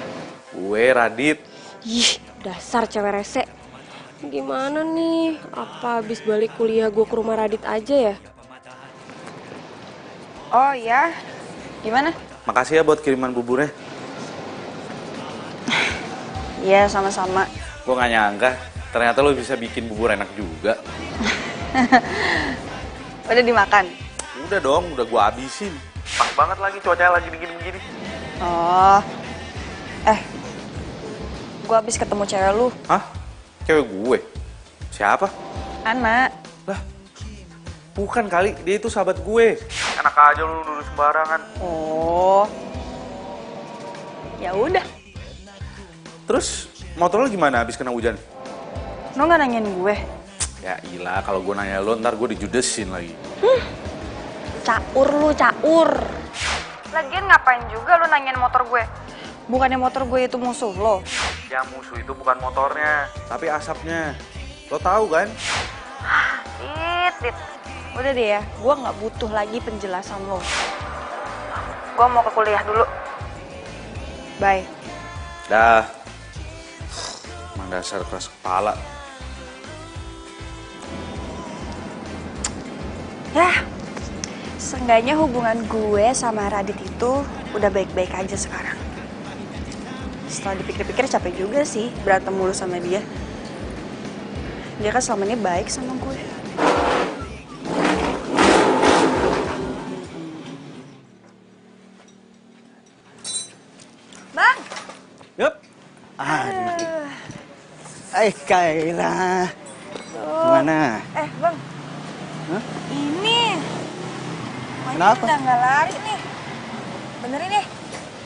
Gue Radit. Ih, dasar cewek rese. Gimana nih? Apa habis balik kuliah gue ke rumah Radit aja ya? Oh ya, gimana? Makasih ya buat kiriman buburnya. Iya, sama-sama. Gue gak nyangka, ternyata lo bisa bikin bubur enak juga. Udah dimakan? Udah dong, udah gue habisin. Pas banget lagi cuacanya lagi dingin begini. Oh, gue habis ketemu cewek lu. Hah? Cewek gue? Siapa? Anak. Lah, bukan kali, dia itu sahabat gue. Enak aja lu nuduh sembarangan. Oh, ya udah. Terus motor lo gimana habis kena hujan? Lo nggak nanyain gue? Ya ilah, kalau gue nanya lo ntar gue dijudesin lagi. Caur lu, caur. Lagian ngapain juga lu nanyain motor gue? Bukannya motor gue itu musuh lo? Yang musuh itu bukan motornya, tapi asapnya. Lo tahu kan? Dit. Udah deh ya, gue nggak butuh lagi penjelasan lo. Gue mau ke kuliah dulu. Bye. Dah. Emang dasar keras kepala. Ya, seenggaknya hubungan gue sama Radit itu udah baik-baik aja sekarang. Setelah dipikir-pikir capek juga sih berantem mulu sama dia. Dia kan selama ini baik sama gue. Bang! Yup. Aduh. Kayla. Gimana? Bang. Hah? Ini. Kenapa? Udah nggak lari nih. Benerin deh.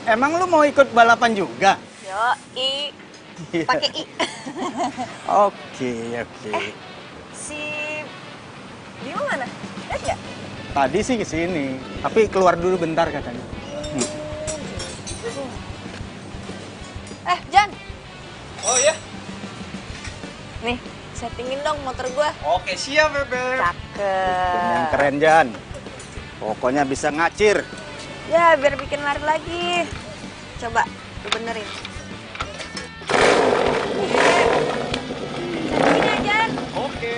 Emang lu mau ikut balapan juga? Yoi. Pakai I. Oke. Si Bimo mana? Lihat nggak? Tadi sih kesini, tapi keluar dulu bentar katanya. Jan. Oh iya? Nih, settingin dong motor gua. Oke, siap, Bebe. Cakep. Yang keren, Jan. Pokoknya bisa ngacir. Ya, biar bikin lari lagi. Coba, lu benerin. Settingin ya, Jan. Oke.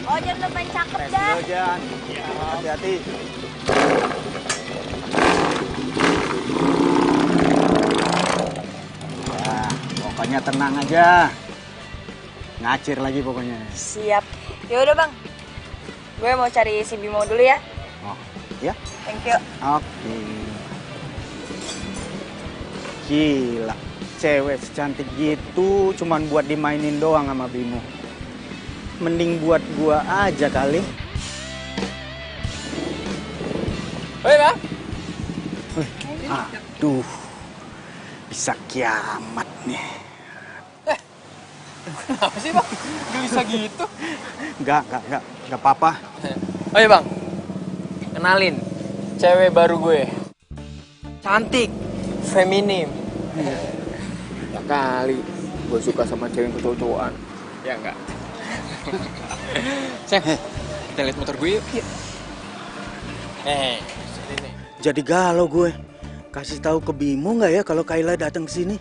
Oh, Jan udah main cakep dah. Ayo, Jan. Hati-hati. Ya, pokoknya tenang aja. Ngacir lagi pokoknya. Siap. Ya udah, Bang. Gue mau cari si Bimo dulu ya. Oh, ya? Thank you. Oke. Gila, cewek secantik gitu cuman buat dimainin doang sama Bimo. Mending buat gua aja kali. Hei, Bang. Aduh, bisa kiamat nih. Kenapa sih, Bang? Gak bisa gitu. Enggak apa-apa. Oh iya, Bang. Kenalin, cewek baru gue. Cantik, feminim. Ya kali, gue suka sama cewek kecocokan. Ya enggak? Sayang, kita lihat motor gue yuk. Sini nih. Jadi galau gue. Kasih tahu ke Bimo nggak ya kalau Kayla datang ke sini?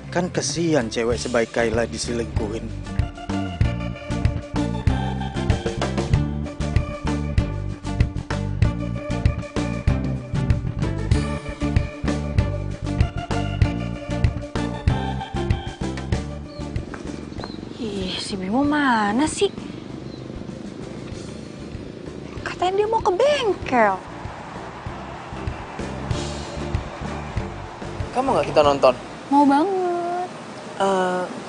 Kan kesian cewek sebaik Kayla diselingkuhin. Ih, si Bimo mana sih? Katanya dia mau ke bengkel. Kamu nggak kita nonton? Mau banget.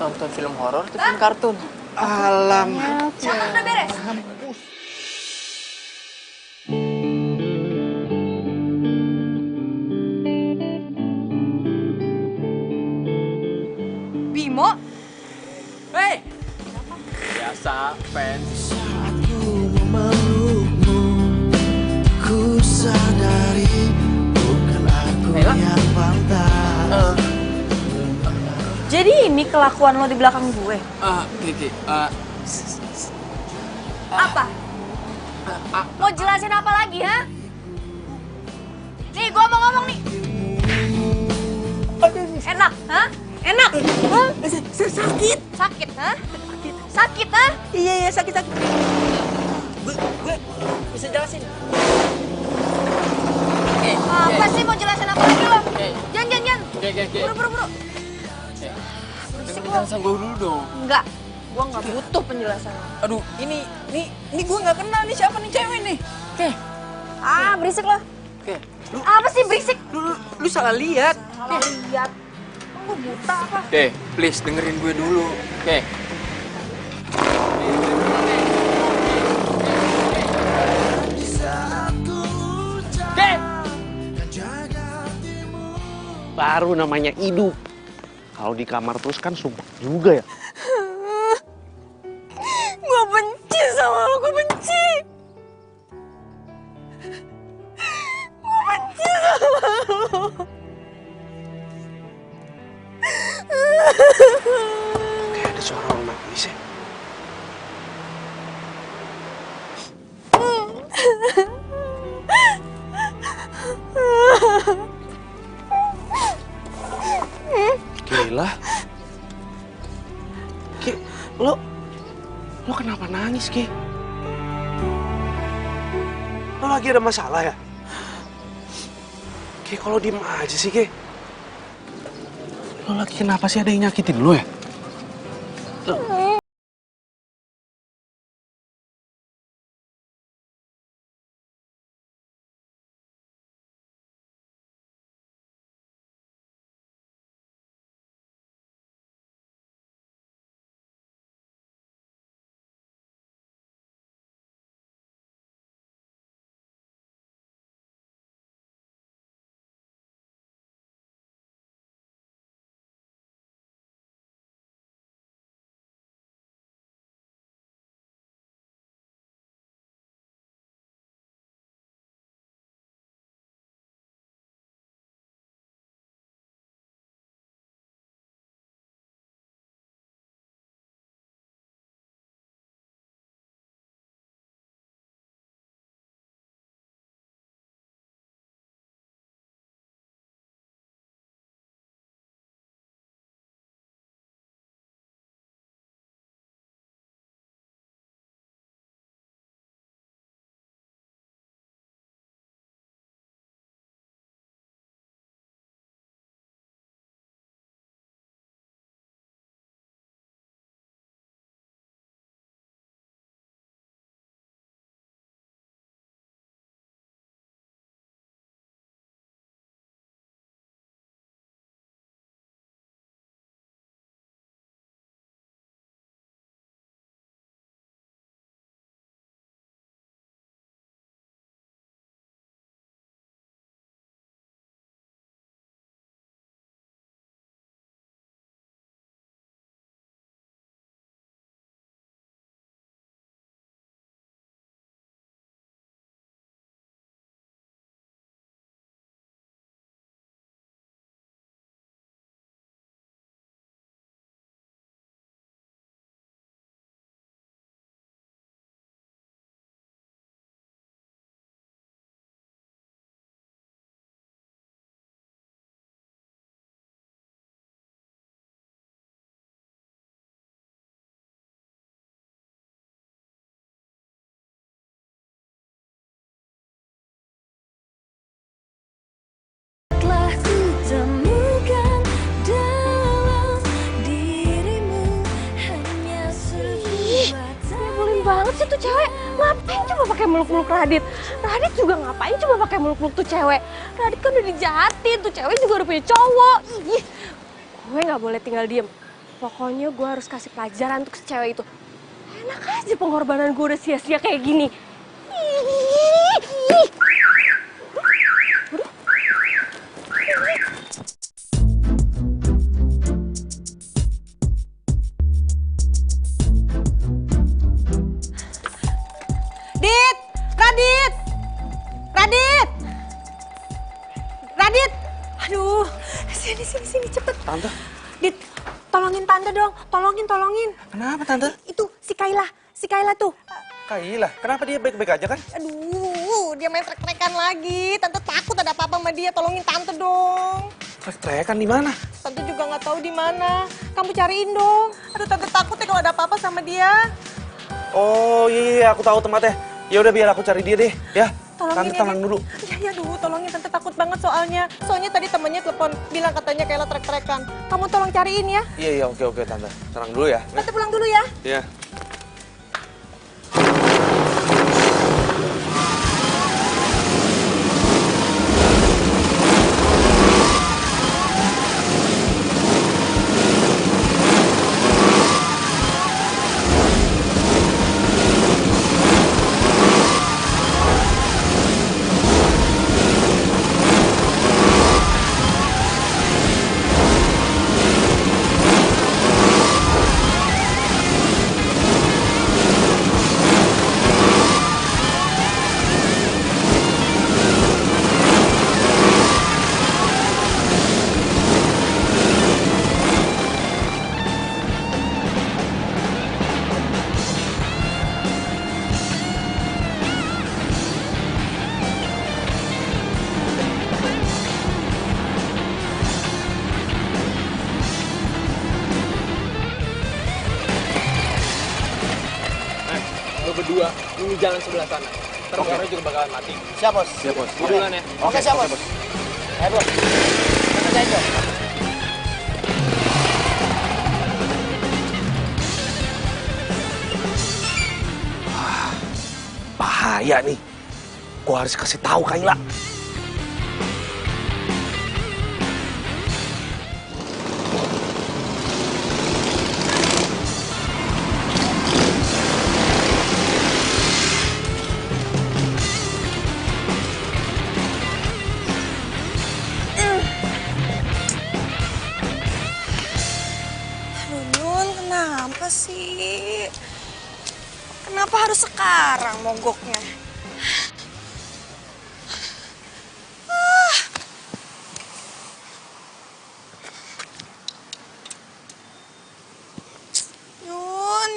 Nonton film horor atau film kartun? Alam. Siapa udah beres? Bimo? Hei! Biasa, fans. Aku memelukmu, ku sadari bukan aku yang pantas. Jadi ini kelakuan lo di belakang gue? Kiki, Apa? Mau jelasin apa lagi, ha? Nih, gue mau ngomong nih. Enak, ha? Enak? Hah? Sakit. Sakit, ha? Sakit, ha? Iya, sakit. gue bisa jelasin. Apa sih mau jelasin apa lagi lo? Jan. Buru. Penjelasan gue dulu dong. Enggak, gue nggak butuh penjelasan lo. Aduh, ini gue nggak kenal nih siapa nih cewek nih. Oke. Berisik lo. Oke. Apa sih berisik? Lu salah lihat. Salah lihat. Gue buta apa? Oke, please dengerin gue dulu. Oke. Baru namanya hidup. Kalau di kamar terus kan sumpah juga ya. Gue benci sama lo, gue benci. Gue benci sama lo. Kayak ada suara orang nangis ya. Lo kenapa nangis, Ki? Lo lagi ada masalah ya? Ki, kalau diem aja sih, Ki. Lo lagi kenapa sih, ada yang nyakitin lo ya? Banget sih tuh cewek, ngapain coba pakai meluk-meluk Radit? Radit juga ngapain coba pakai meluk-meluk tuh cewek? Radit kan udah dijahatin, tuh cewek juga udah punya cowok. Ih, gue nggak boleh tinggal diem. Pokoknya gue harus kasih pelajaran untuk si cewek itu. Enak aja pengorbanan gue udah sia-sia kayak gini. Radit! Aduh, sini cepet. Tante? Dit, tolongin tante dong, tolongin. Kenapa, Tante? Itu si Kayla tuh. Kayla, kenapa dia baik-baik aja kan? Aduh, dia main trek-trekan lagi. Tante takut ada apa-apa sama dia, tolongin tante dong. Trek-trekan di mana? Tante juga nggak tahu di mana. Kamu cariin dong. Aduh, tante takut ya kalau ada apa-apa sama dia. Oh iya, aku tahu tempatnya. Ya udah biar aku cari dia deh, ya. Tolongin Tante tenang dulu. Ya, aduh, tolongin tante takut banget soalnya. Soalnya tadi temennya telepon bilang katanya Kayla trek-trekan. Kamu tolong cariin ya. Iya, oke Tante. Tenang dulu ya. Tante pulang dulu ya. Iya. ini jalan sebelah sana. Ntar motornya juga bakalan mati. Siap, Bos. Siap, Bos. Gua duluan ya. Oke, siap, Bos. Ayo, Bos. Kita kerjain, Bos. Bahaya nih. Gua harus kasih tahu Kayla. Aduh, Nun, kenapa sih? Kenapa harus sekarang mogoknya?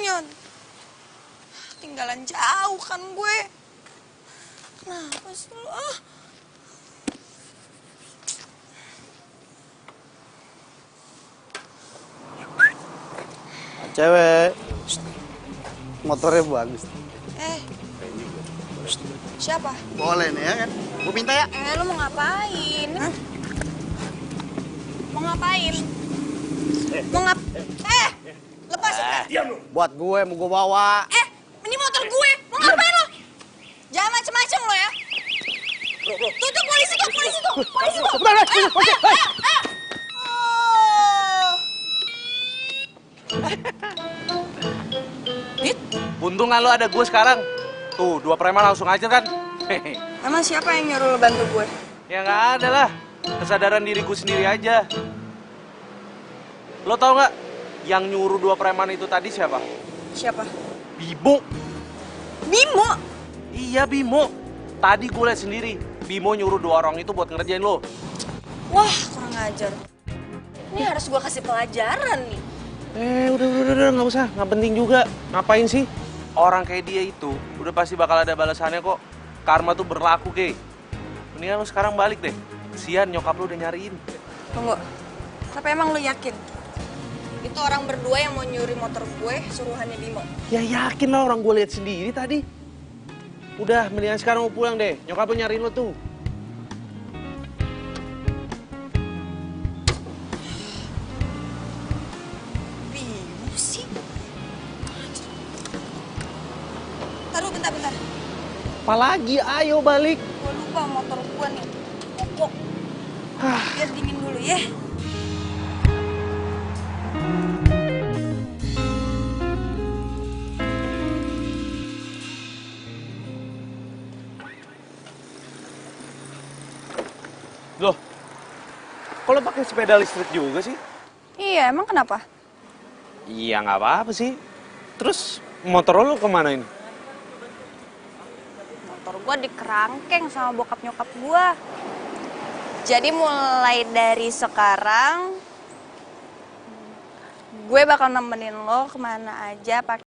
Yun. Tinggalan jauh kan gue. Kenapa sih lu? Cewek, motornya bagus. Siapa? Boleh nih ya kan? Gue minta ya. Lu mau ngapain? Mau ngapain? Lepas. Diam lu. Buat gue, mau gue bawa. Ini motor gue. Mau ngapain lo? Jangan macem-macem lo ya. Tuh, polisi tuh. Untung lo ada gue sekarang. Tuh, 2 preman langsung aja kan. Emang siapa yang nyuruh lo bantu gue? Ya nggak ada lah. Kesadaran diriku sendiri aja. Lo tau nggak? Yang nyuruh 2 preman itu tadi siapa? Siapa? Bimo. Bimo? Iya, Bimo. Tadi gue liat sendiri. Bimo nyuruh 2 orang itu buat ngerjain lo. Wah, kurang ajar. Ini harus gue kasih pelajaran nih. Udah, nggak usah. Nggak penting juga. Ngapain sih? Orang kayak dia itu udah pasti bakal ada balasannya kok. Karma tuh berlaku, Kay. Mendingan lo sekarang balik deh. Kesian nyokap lo udah nyariin. Tunggu. Tapi emang lo yakin? Itu orang berdua yang mau nyuri motor gue, suruhannya Bimo. Ya yakin lah, orang gue lihat sendiri tadi. Udah, mendingan sekarang mau pulang deh. Nyokap lo nyariin lo tuh. Bimo sih? Taruh bentar. Apalagi, ayo balik. Gue lupa motor gue nih. Mogok. Biar dingin dulu ya. Loh, kok lo pakai sepeda listrik juga sih? Iya, emang kenapa? Iya, nggak apa-apa sih. Terus motor lo kemana ini? Motor gue di kerangkeng sama bokap nyokap gue. Jadi mulai dari sekarang, gue bakal nemenin lo kemana aja pakai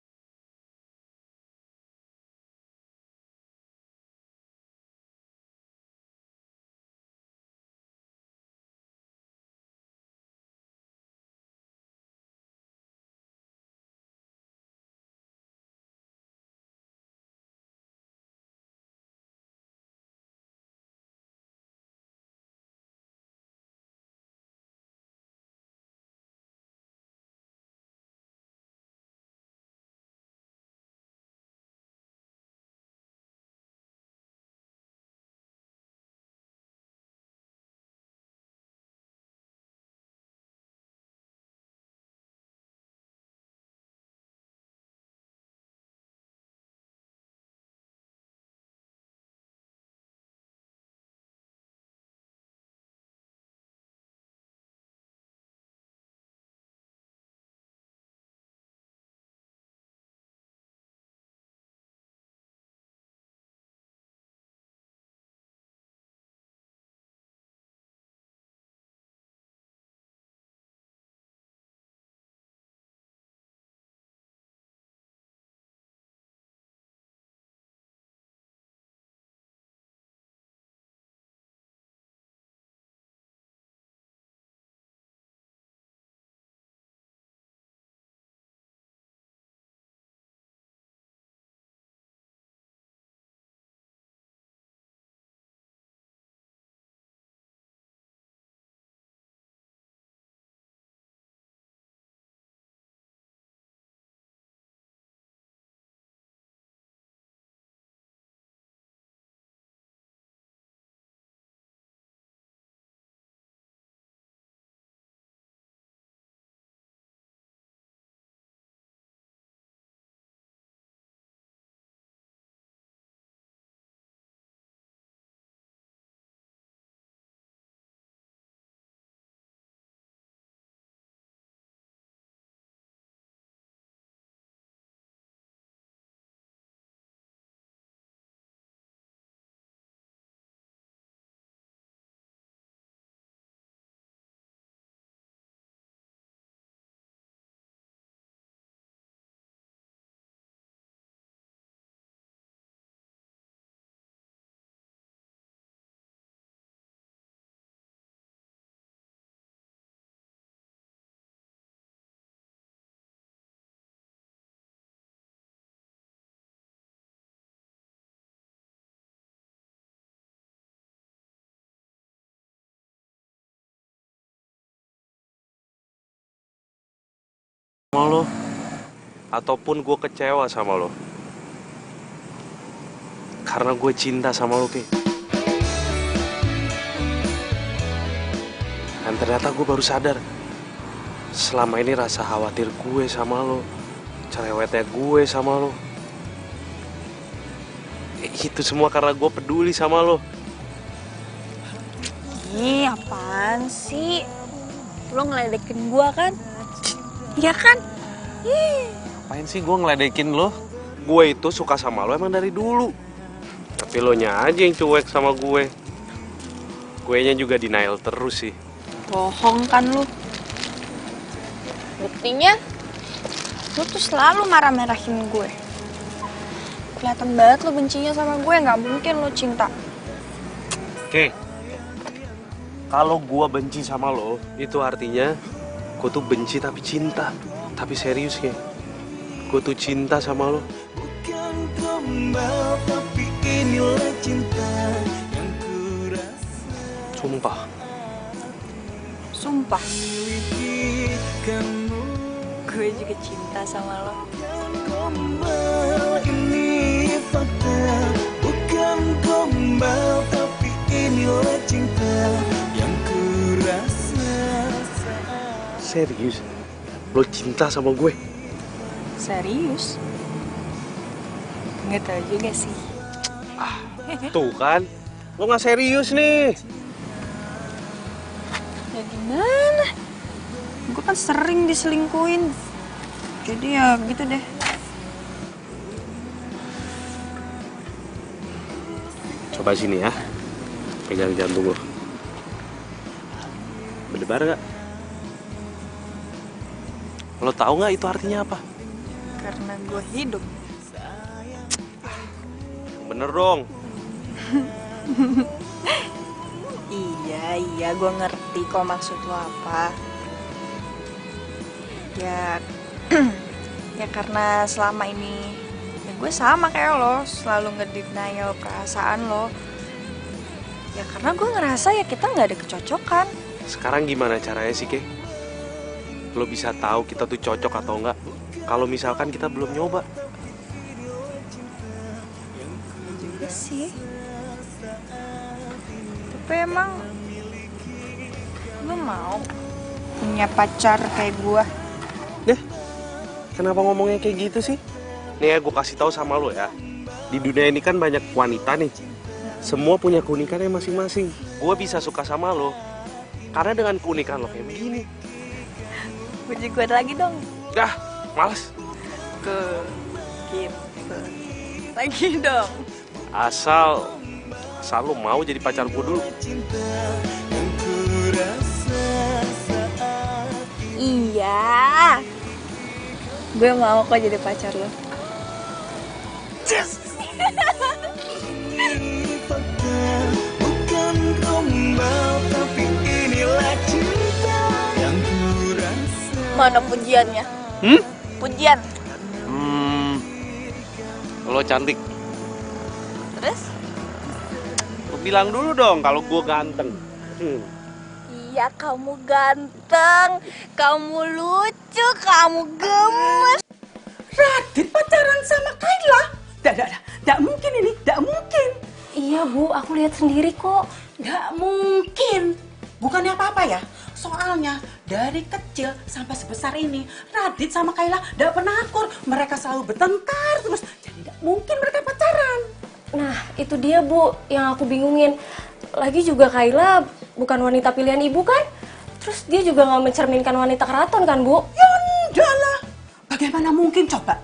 sama lo, ataupun gue kecewa sama lo. Karena gue cinta sama lo, Ki. Dan ternyata gue baru sadar, selama ini rasa khawatir gue sama lo, cerewetnya gue sama lo, itu semua karena gue peduli sama lo. Ih, apaan sih? Lo ngeledekin gua kan? Iya kan? Ih. Apain sih gue ngeledekin lo? Gue itu suka sama lo emang dari dulu. Tapi lo nya aja yang cuek sama gue. Guenya juga denial terus sih. Bohong kan lu? Buktinya, lu tuh selalu marah-marahin gue. Kelihatan banget lo bencinya sama gue, nggak mungkin lo cinta. Oke. Kalau gue benci sama lo, itu artinya gue tuh benci tapi cinta. Tapi serius, Ki. Gue tuh cinta sama lo. Bukan gombal, tapi inilah cinta yang ku rasa. Sumpah. Sumpah. Kamu Gue juga cinta sama lo. gombal, ini fakta. Bukan gombal, tapi inilah cinta yang ku rasa. Serius? Lo cinta sama gue? Serius? Nggak tahu juga sih. Tuh kan, lo nggak serius nih. Ya gimana? Gue kan sering diselingkuhin. Jadi ya gitu deh. Coba sini ya, pegang jantung lo. Berdebar nggak? Lo tahu nggak itu artinya apa? Karena gue hidup. Bener dong. Iya, gue ngerti kok maksud lo apa. Ya, ya karena selama ini ya gue sama kayak lo, selalu ngedenial perasaan lo. Ya karena gue ngerasa ya kita nggak ada kecocokan. Sekarang gimana caranya sih, Ke? Lo bisa tahu kita tuh cocok atau enggak kalau misalkan kita belum nyoba. Juga sih. Tapi emang lo mau punya pacar kayak gue? Deh, kenapa ngomongnya kayak gitu sih? Nih ya, gue kasih tahu sama lo ya. Di dunia ini kan banyak wanita nih. Semua punya keunikannya masing-masing. Gue bisa suka sama lo karena dengan keunikan lo kayak begini. Puji gue lagi dong. Dah, males. Gitu. Lagi dong. Asal lo mau jadi pacar gue dulu. Iya. Gue mau kok jadi pacar lo. Bukan gombal, tapi inilah cinta yang ku rasa. Mana pujiannya? Pujian. Lo cantik. Terus? Lo bilang dulu dong kalau gue ganteng. Iya, kamu ganteng, kamu lucu, kamu gemes. Radit pacaran sama Kayla? Tidak mungkin ini, tidak mungkin. Iya Bu, aku lihat sendiri kok. Tidak mungkin. Bukannya apa-apa ya? Soalnya dari kecil sampai sebesar ini, Radit sama Kayla tidak pernah akur. Mereka selalu bertengkar terus. Jadi tidak mungkin mereka pacaran. Nah, itu dia Bu yang aku bingungin. Lagi juga Kayla bukan wanita pilihan ibu kan? Terus dia juga nggak mencerminkan wanita keraton kan Bu? Ya enggak lah. Bagaimana mungkin coba?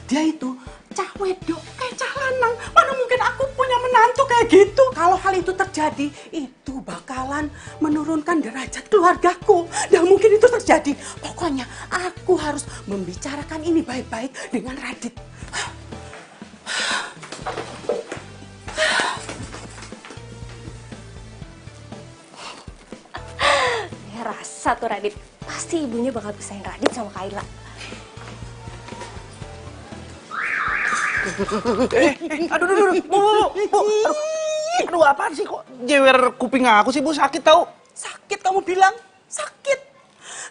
Dia itu cah wedok kayak cah lanang. Mana mungkin aku punya menantu kayak gitu? Kalau hal itu terjadi, itu bakalan menurunkan derajat keluargaku. Dan mungkin itu terjadi. Pokoknya aku harus membicarakan ini baik-baik dengan Radit. Ya rasa tuh Radit. Pasti ibunya bakal pisahin Radit sama Kayla. Aduh, apaan sih kok jewer kuping aku sih, Bu? Sakit tau? Sakit kamu bilang? Sakit.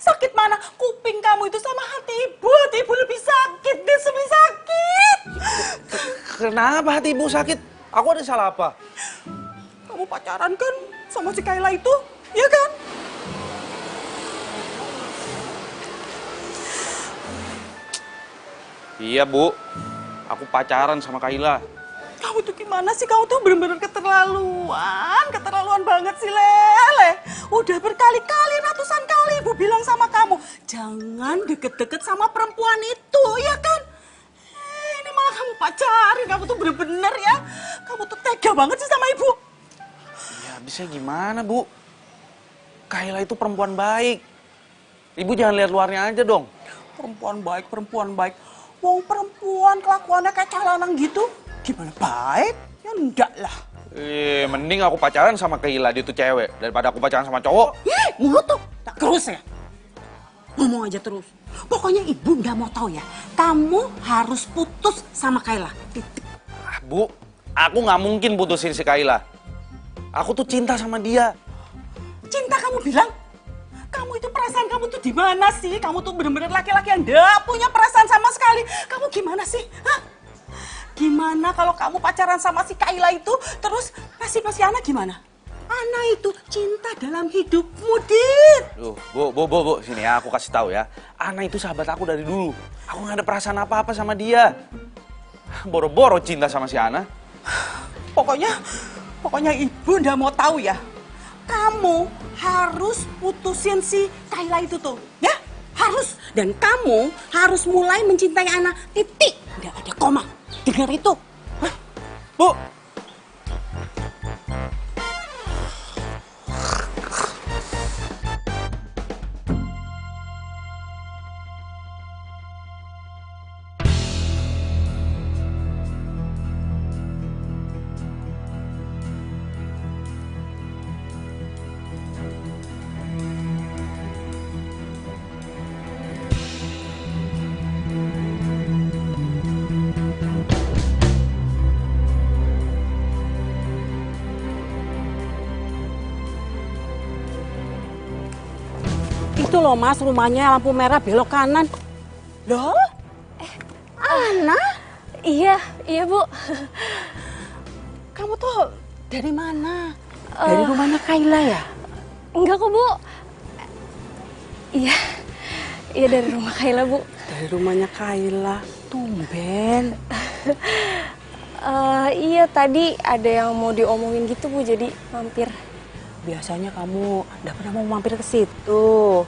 Sakit mana? Kuping kamu itu sama hati ibu. Hati ibu lebih sakit, Des, lebih sakit. Kenapa hati ibu sakit? Aku ada salah apa? Kamu pacaran kan sama si Kayla itu, ya kan? Iya, Bu. Aku pacaran sama Kayla. Kamu tuh gimana sih? Kamu tuh bener-bener keterlaluan banget sih, Lele. Udah berkali-kali, ratusan kali ibu bilang sama kamu, jangan deket-deket sama perempuan itu, ya kan? Ini malah kamu pacarin, kamu tuh bener-bener ya. Kamu tuh tega banget sih sama ibu. Ya, bisa gimana, Bu? Kayla itu perempuan baik. Ibu jangan lihat luarnya aja dong. Perempuan baik, perempuan baik. Wong perempuan kelakuannya kayak calanan gitu. Gimana baik? Ya enggak lah. Mending aku pacaran sama Kayla, dia tuh cewek, daripada aku pacaran sama cowok. Mulut tuh tak terus ya. Ngomong aja terus. Pokoknya ibu nggak mau tahu ya. Kamu harus putus sama Kayla. Titik. Bu, aku nggak mungkin putusin si Kayla. Aku tuh cinta sama dia. Cinta kamu bilang? Kamu itu perasaan kamu tuh di mana sih? Kamu tuh bener-bener laki-laki yang nggak punya perasaan sama sekali. Kamu gimana sih? Hah? Gimana kalau kamu pacaran sama si Kayla itu, terus kasih anak gimana? Anak itu cinta dalam hidupmu, Dit. Bu, sini ya, aku kasih tahu ya. Ana itu sahabat aku dari dulu. Aku nggak ada perasaan apa-apa sama dia. Boro-boro cinta sama si Ana. Pokoknya ibu nggak mau tahu ya. Kamu harus putusin si Kayla itu tuh, ya? Harus. Dan kamu harus mulai mencintai Ana, titik. Nggak ada koma. Dengar itu. Hah? Bu. Itu loh Mas, rumahnya lampu merah belok kanan. Loh? Ana? Iya Bu. Kamu tuh dari mana? Dari rumahnya Kayla ya? Enggak kok Bu. Iya dari rumah Kayla Bu. Dari rumahnya Kayla, tumben. Iya tadi ada yang mau diomongin gitu Bu, jadi mampir. Biasanya kamu nggak pernah mau mampir ke situ.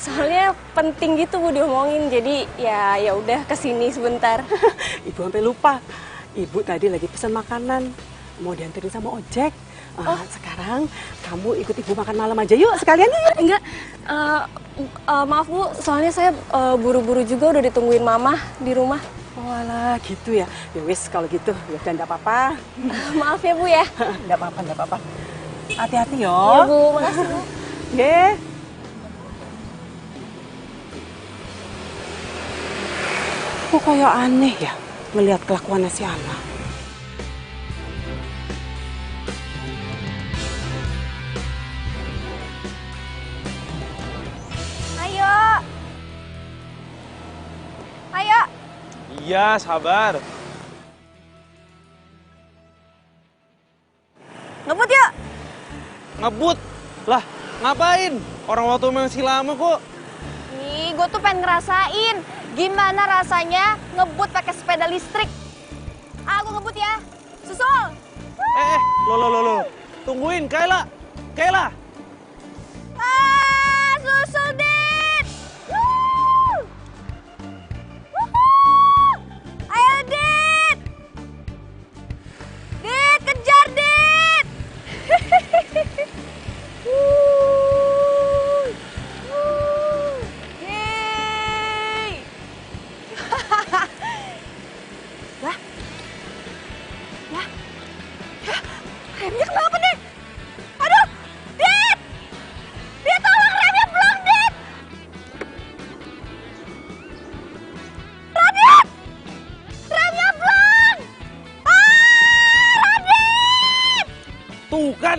Soalnya penting gitu Bu diomongin, jadi ya udah kesini sebentar. Ibu sampai lupa. Ibu tadi lagi pesan makanan, mau dianterin sama ojek. Sekarang kamu ikut ibu makan malam aja yuk, sekalian yuk. Enggak, maaf Bu, soalnya saya buru-buru juga udah ditungguin Mama di rumah. Walah gitu ya. Ya wis kalau gitu, ya udah enggak apa-apa. Maaf ya Bu ya. Enggak apa-apa. Hati-hati yo. Iya Bu, makasih Bu. Ye. Kok kayak aneh ya melihat kelakuannya si Ana. Ayo. Iya, sabar. Ngebut yuk. Ngebut? Lah, ngapain? Orang waktu masih lama kok. Nih, gue tuh pengen ngerasain gimana rasanya ngebut pakai sepeda listrik. Aku ngebut ya. Susul. Lo. Tungguin, Kayla. Susul, Dit. Ayo, Dit. Dit, kejar, Dit. Yeay. Lah. Remnya kenapa nih? Aduh, Dit! Dit, tolong remnya belum, Dit! Radit! Remnya belum! Radit! Tuh kan.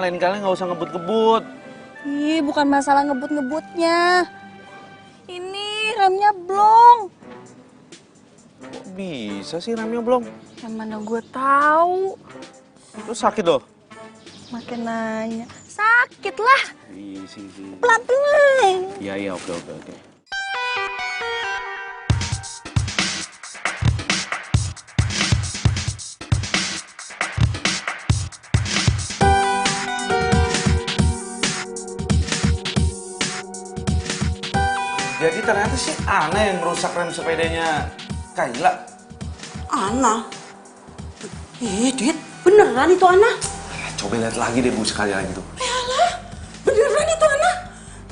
lain kali nggak usah ngebut-ngebut. Ih, bukan masalah ngebut-ngebutnya. Ini remnya blong. Kok bisa sih remnya belum? Yang mana gue tahu. Terus sakit loh? Makin nanya. Sakit lah. Iya sih. Pelan-pelan. Iya, oke. Jadi ternyata sih Ana yang merusak rem sepedanya Kayla. Ana? Dit, beneran itu Ana? Coba lihat lagi deh Bu sekali lagi tuh. Yalah, beneran itu Ana?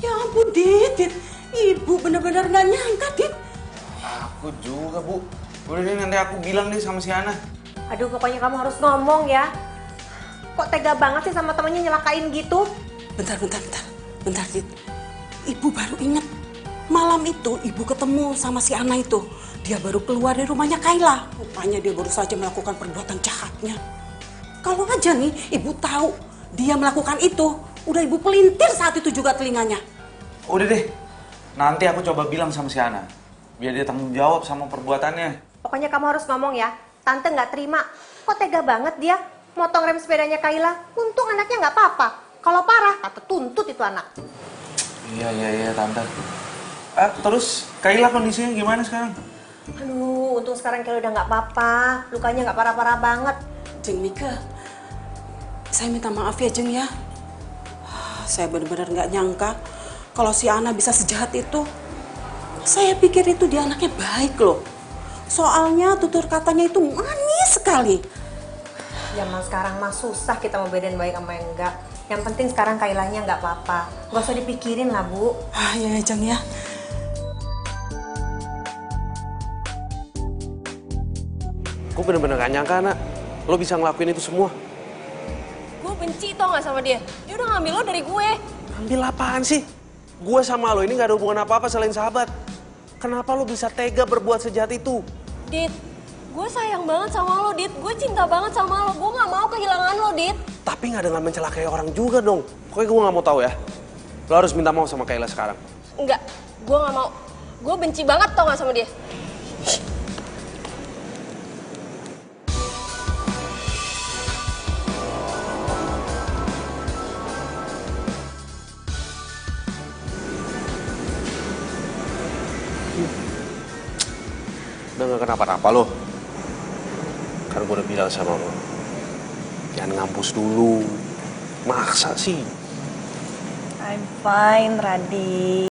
Ya ampun Dit. Ibu bener-bener gak nyangka Dit. Aku juga Bu. Udah deh nanti aku bilang deh sama si Ana. Aduh, pokoknya kamu harus ngomong ya. Kok tega banget sih sama temennya nyelakain gitu? Bentar Dit. Ibu baru inget. Malam itu ibu ketemu sama si Ana itu. Dia baru keluar dari rumahnya Kayla. Rupanya dia baru saja melakukan perbuatan jahatnya. Kalau aja nih ibu tahu dia melakukan itu, udah ibu pelintir saat itu juga telinganya. Udah deh, nanti aku coba bilang sama si Ana. Biar dia tanggung jawab sama perbuatannya. Pokoknya kamu harus ngomong ya. Tante nggak terima. Kok tega banget dia motong rem sepedanya Kayla. Untung anaknya nggak apa-apa. Kalau parah, tante tuntut itu anak. Iya Tante. Terus Kayla kondisinya gimana sekarang? Aduh, untung sekarang Kayla udah nggak apa-apa. Lukanya nggak parah-parah banget. Jeng Mika, saya minta maaf ya Jeng ya. Saya benar-benar nggak nyangka kalau si Ana bisa sejahat itu. Saya pikir itu dia anaknya baik loh. Soalnya tutur katanya itu manis sekali. Zaman sekarang mah susah kita mau bedain baik sama yang enggak. Yang penting sekarang Kailanya nggak apa-apa. Gak usah dipikirin lah, Bu. Ya Jeng ya. Gue bener-bener gak nyangka, Nak. Lo bisa ngelakuin itu semua. Gue benci tau gak sama dia. Dia udah ngambil lo dari gue. Ambil apaan sih? Gue sama lo ini gak ada hubungan apa-apa selain sahabat. Kenapa lo bisa tega berbuat sejahat itu? Dit, gue sayang banget sama lo, Dit. Gue cinta banget sama lo. Gue gak mau kehilangan lo, Dit. Tapi gak dengan mencelakai orang juga dong. Pokoknya gue gak mau tahu ya. Lo harus minta maaf sama Kayla sekarang. Enggak, gue gak mau. Gue benci banget tau gak sama dia. Udah gak kenapa-napa lo. Kan gue udah bilang sama lo. Jangan ngampus dulu. Maksa sih. I'm fine, Radit.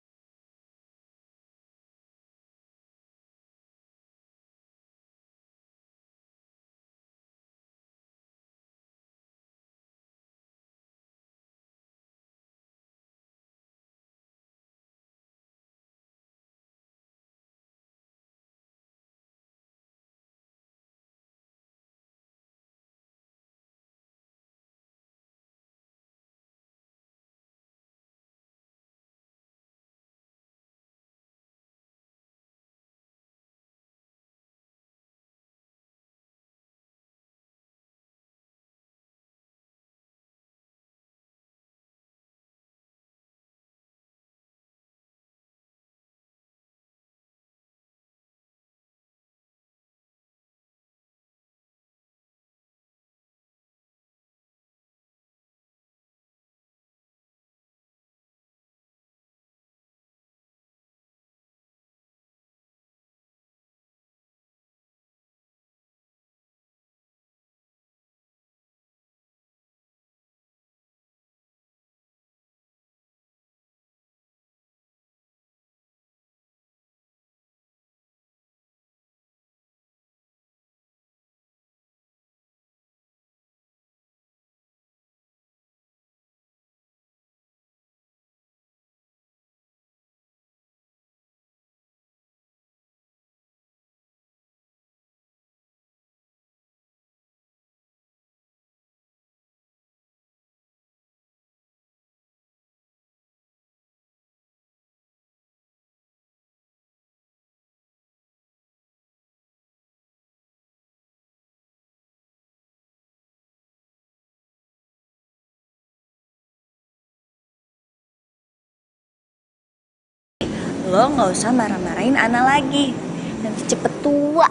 lo nggak usah marah-marahin Ana lagi. Nanti cepet tua.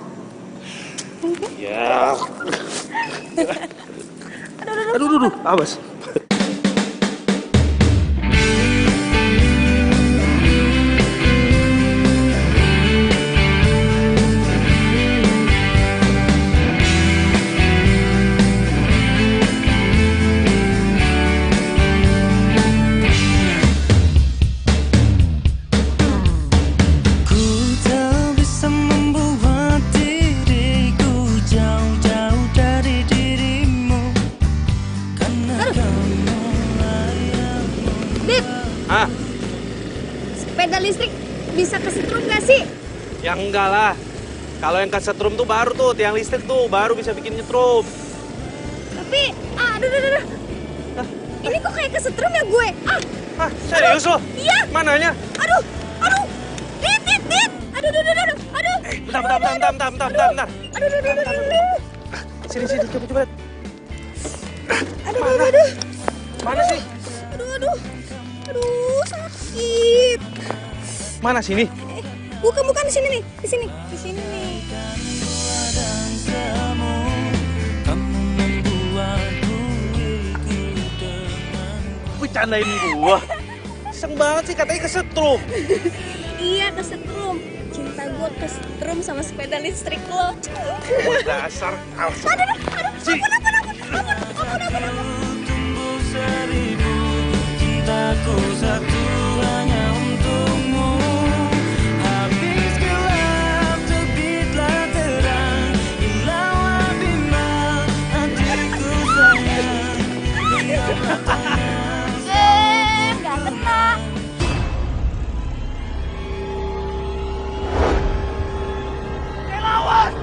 Ya. Aduh, awas. Sepeda listrik bisa kesetrum nggak sih? Ya enggak lah. Kalau yang kesetrum tuh baru tuh, tiang listrik tuh baru bisa bikin nyetrum. Tapi, aduh. Ini kok kayak kesetrum ya gue? Serius lo? Iya. Mananya? Aduh. Dit. Aduh. Bentar. Aduh. Sini, coba. Aduh. Mana sih? Aduh, sakit. Mana sini? Bukan di sini nih. Di sini nih. Bercandain gua. Iseng banget sih, katanya kesetrum. Iya, kesetrum. Cinta gue kesetrum sama sepeda listrik lo. Dasar. Aduh. Ampun. Cintaku satu hanya untukmu. Habis gelap terbitlah terang. Hilanglah bimbang hatiku sayang. Gak kena. Lawan!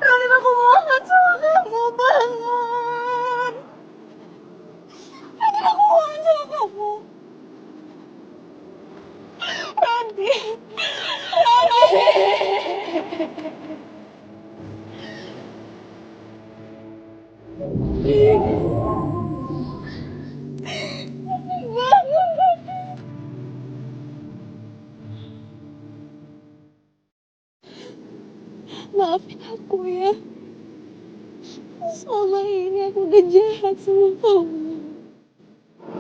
Radit, aku mohon sama kamu, bangun. Radit, aku mohon sama kamu. Radit. Maafin aku ya. Selama ini aku udah jahat sama kamu.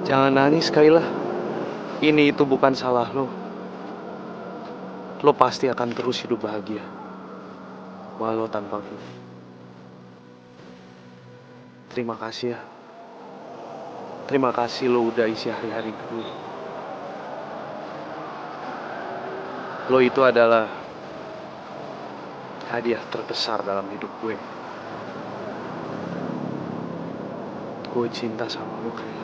Jangan nangis, Kayla. Ini itu bukan salah lo. Lo pasti akan terus hidup bahagia. Walau tanpa gue. Terima kasih ya. Terima kasih lo udah isi hari-hari gue. Lo itu adalah hadiah terbesar dalam hidup gue. Gue cinta sama lo, Kayla.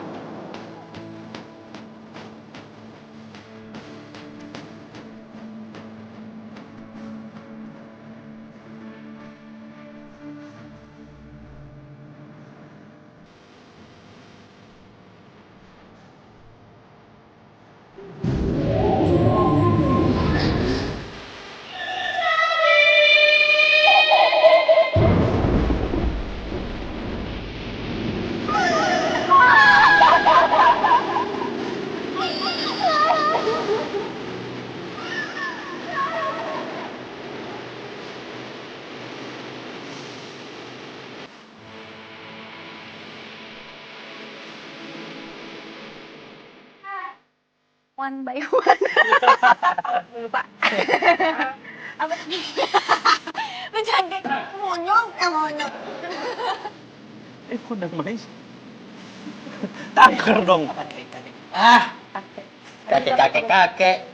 One by one. Lupa. Apa sih? Lu cantik. Monyong. Kok udah main sih? Taker dong. Kakek.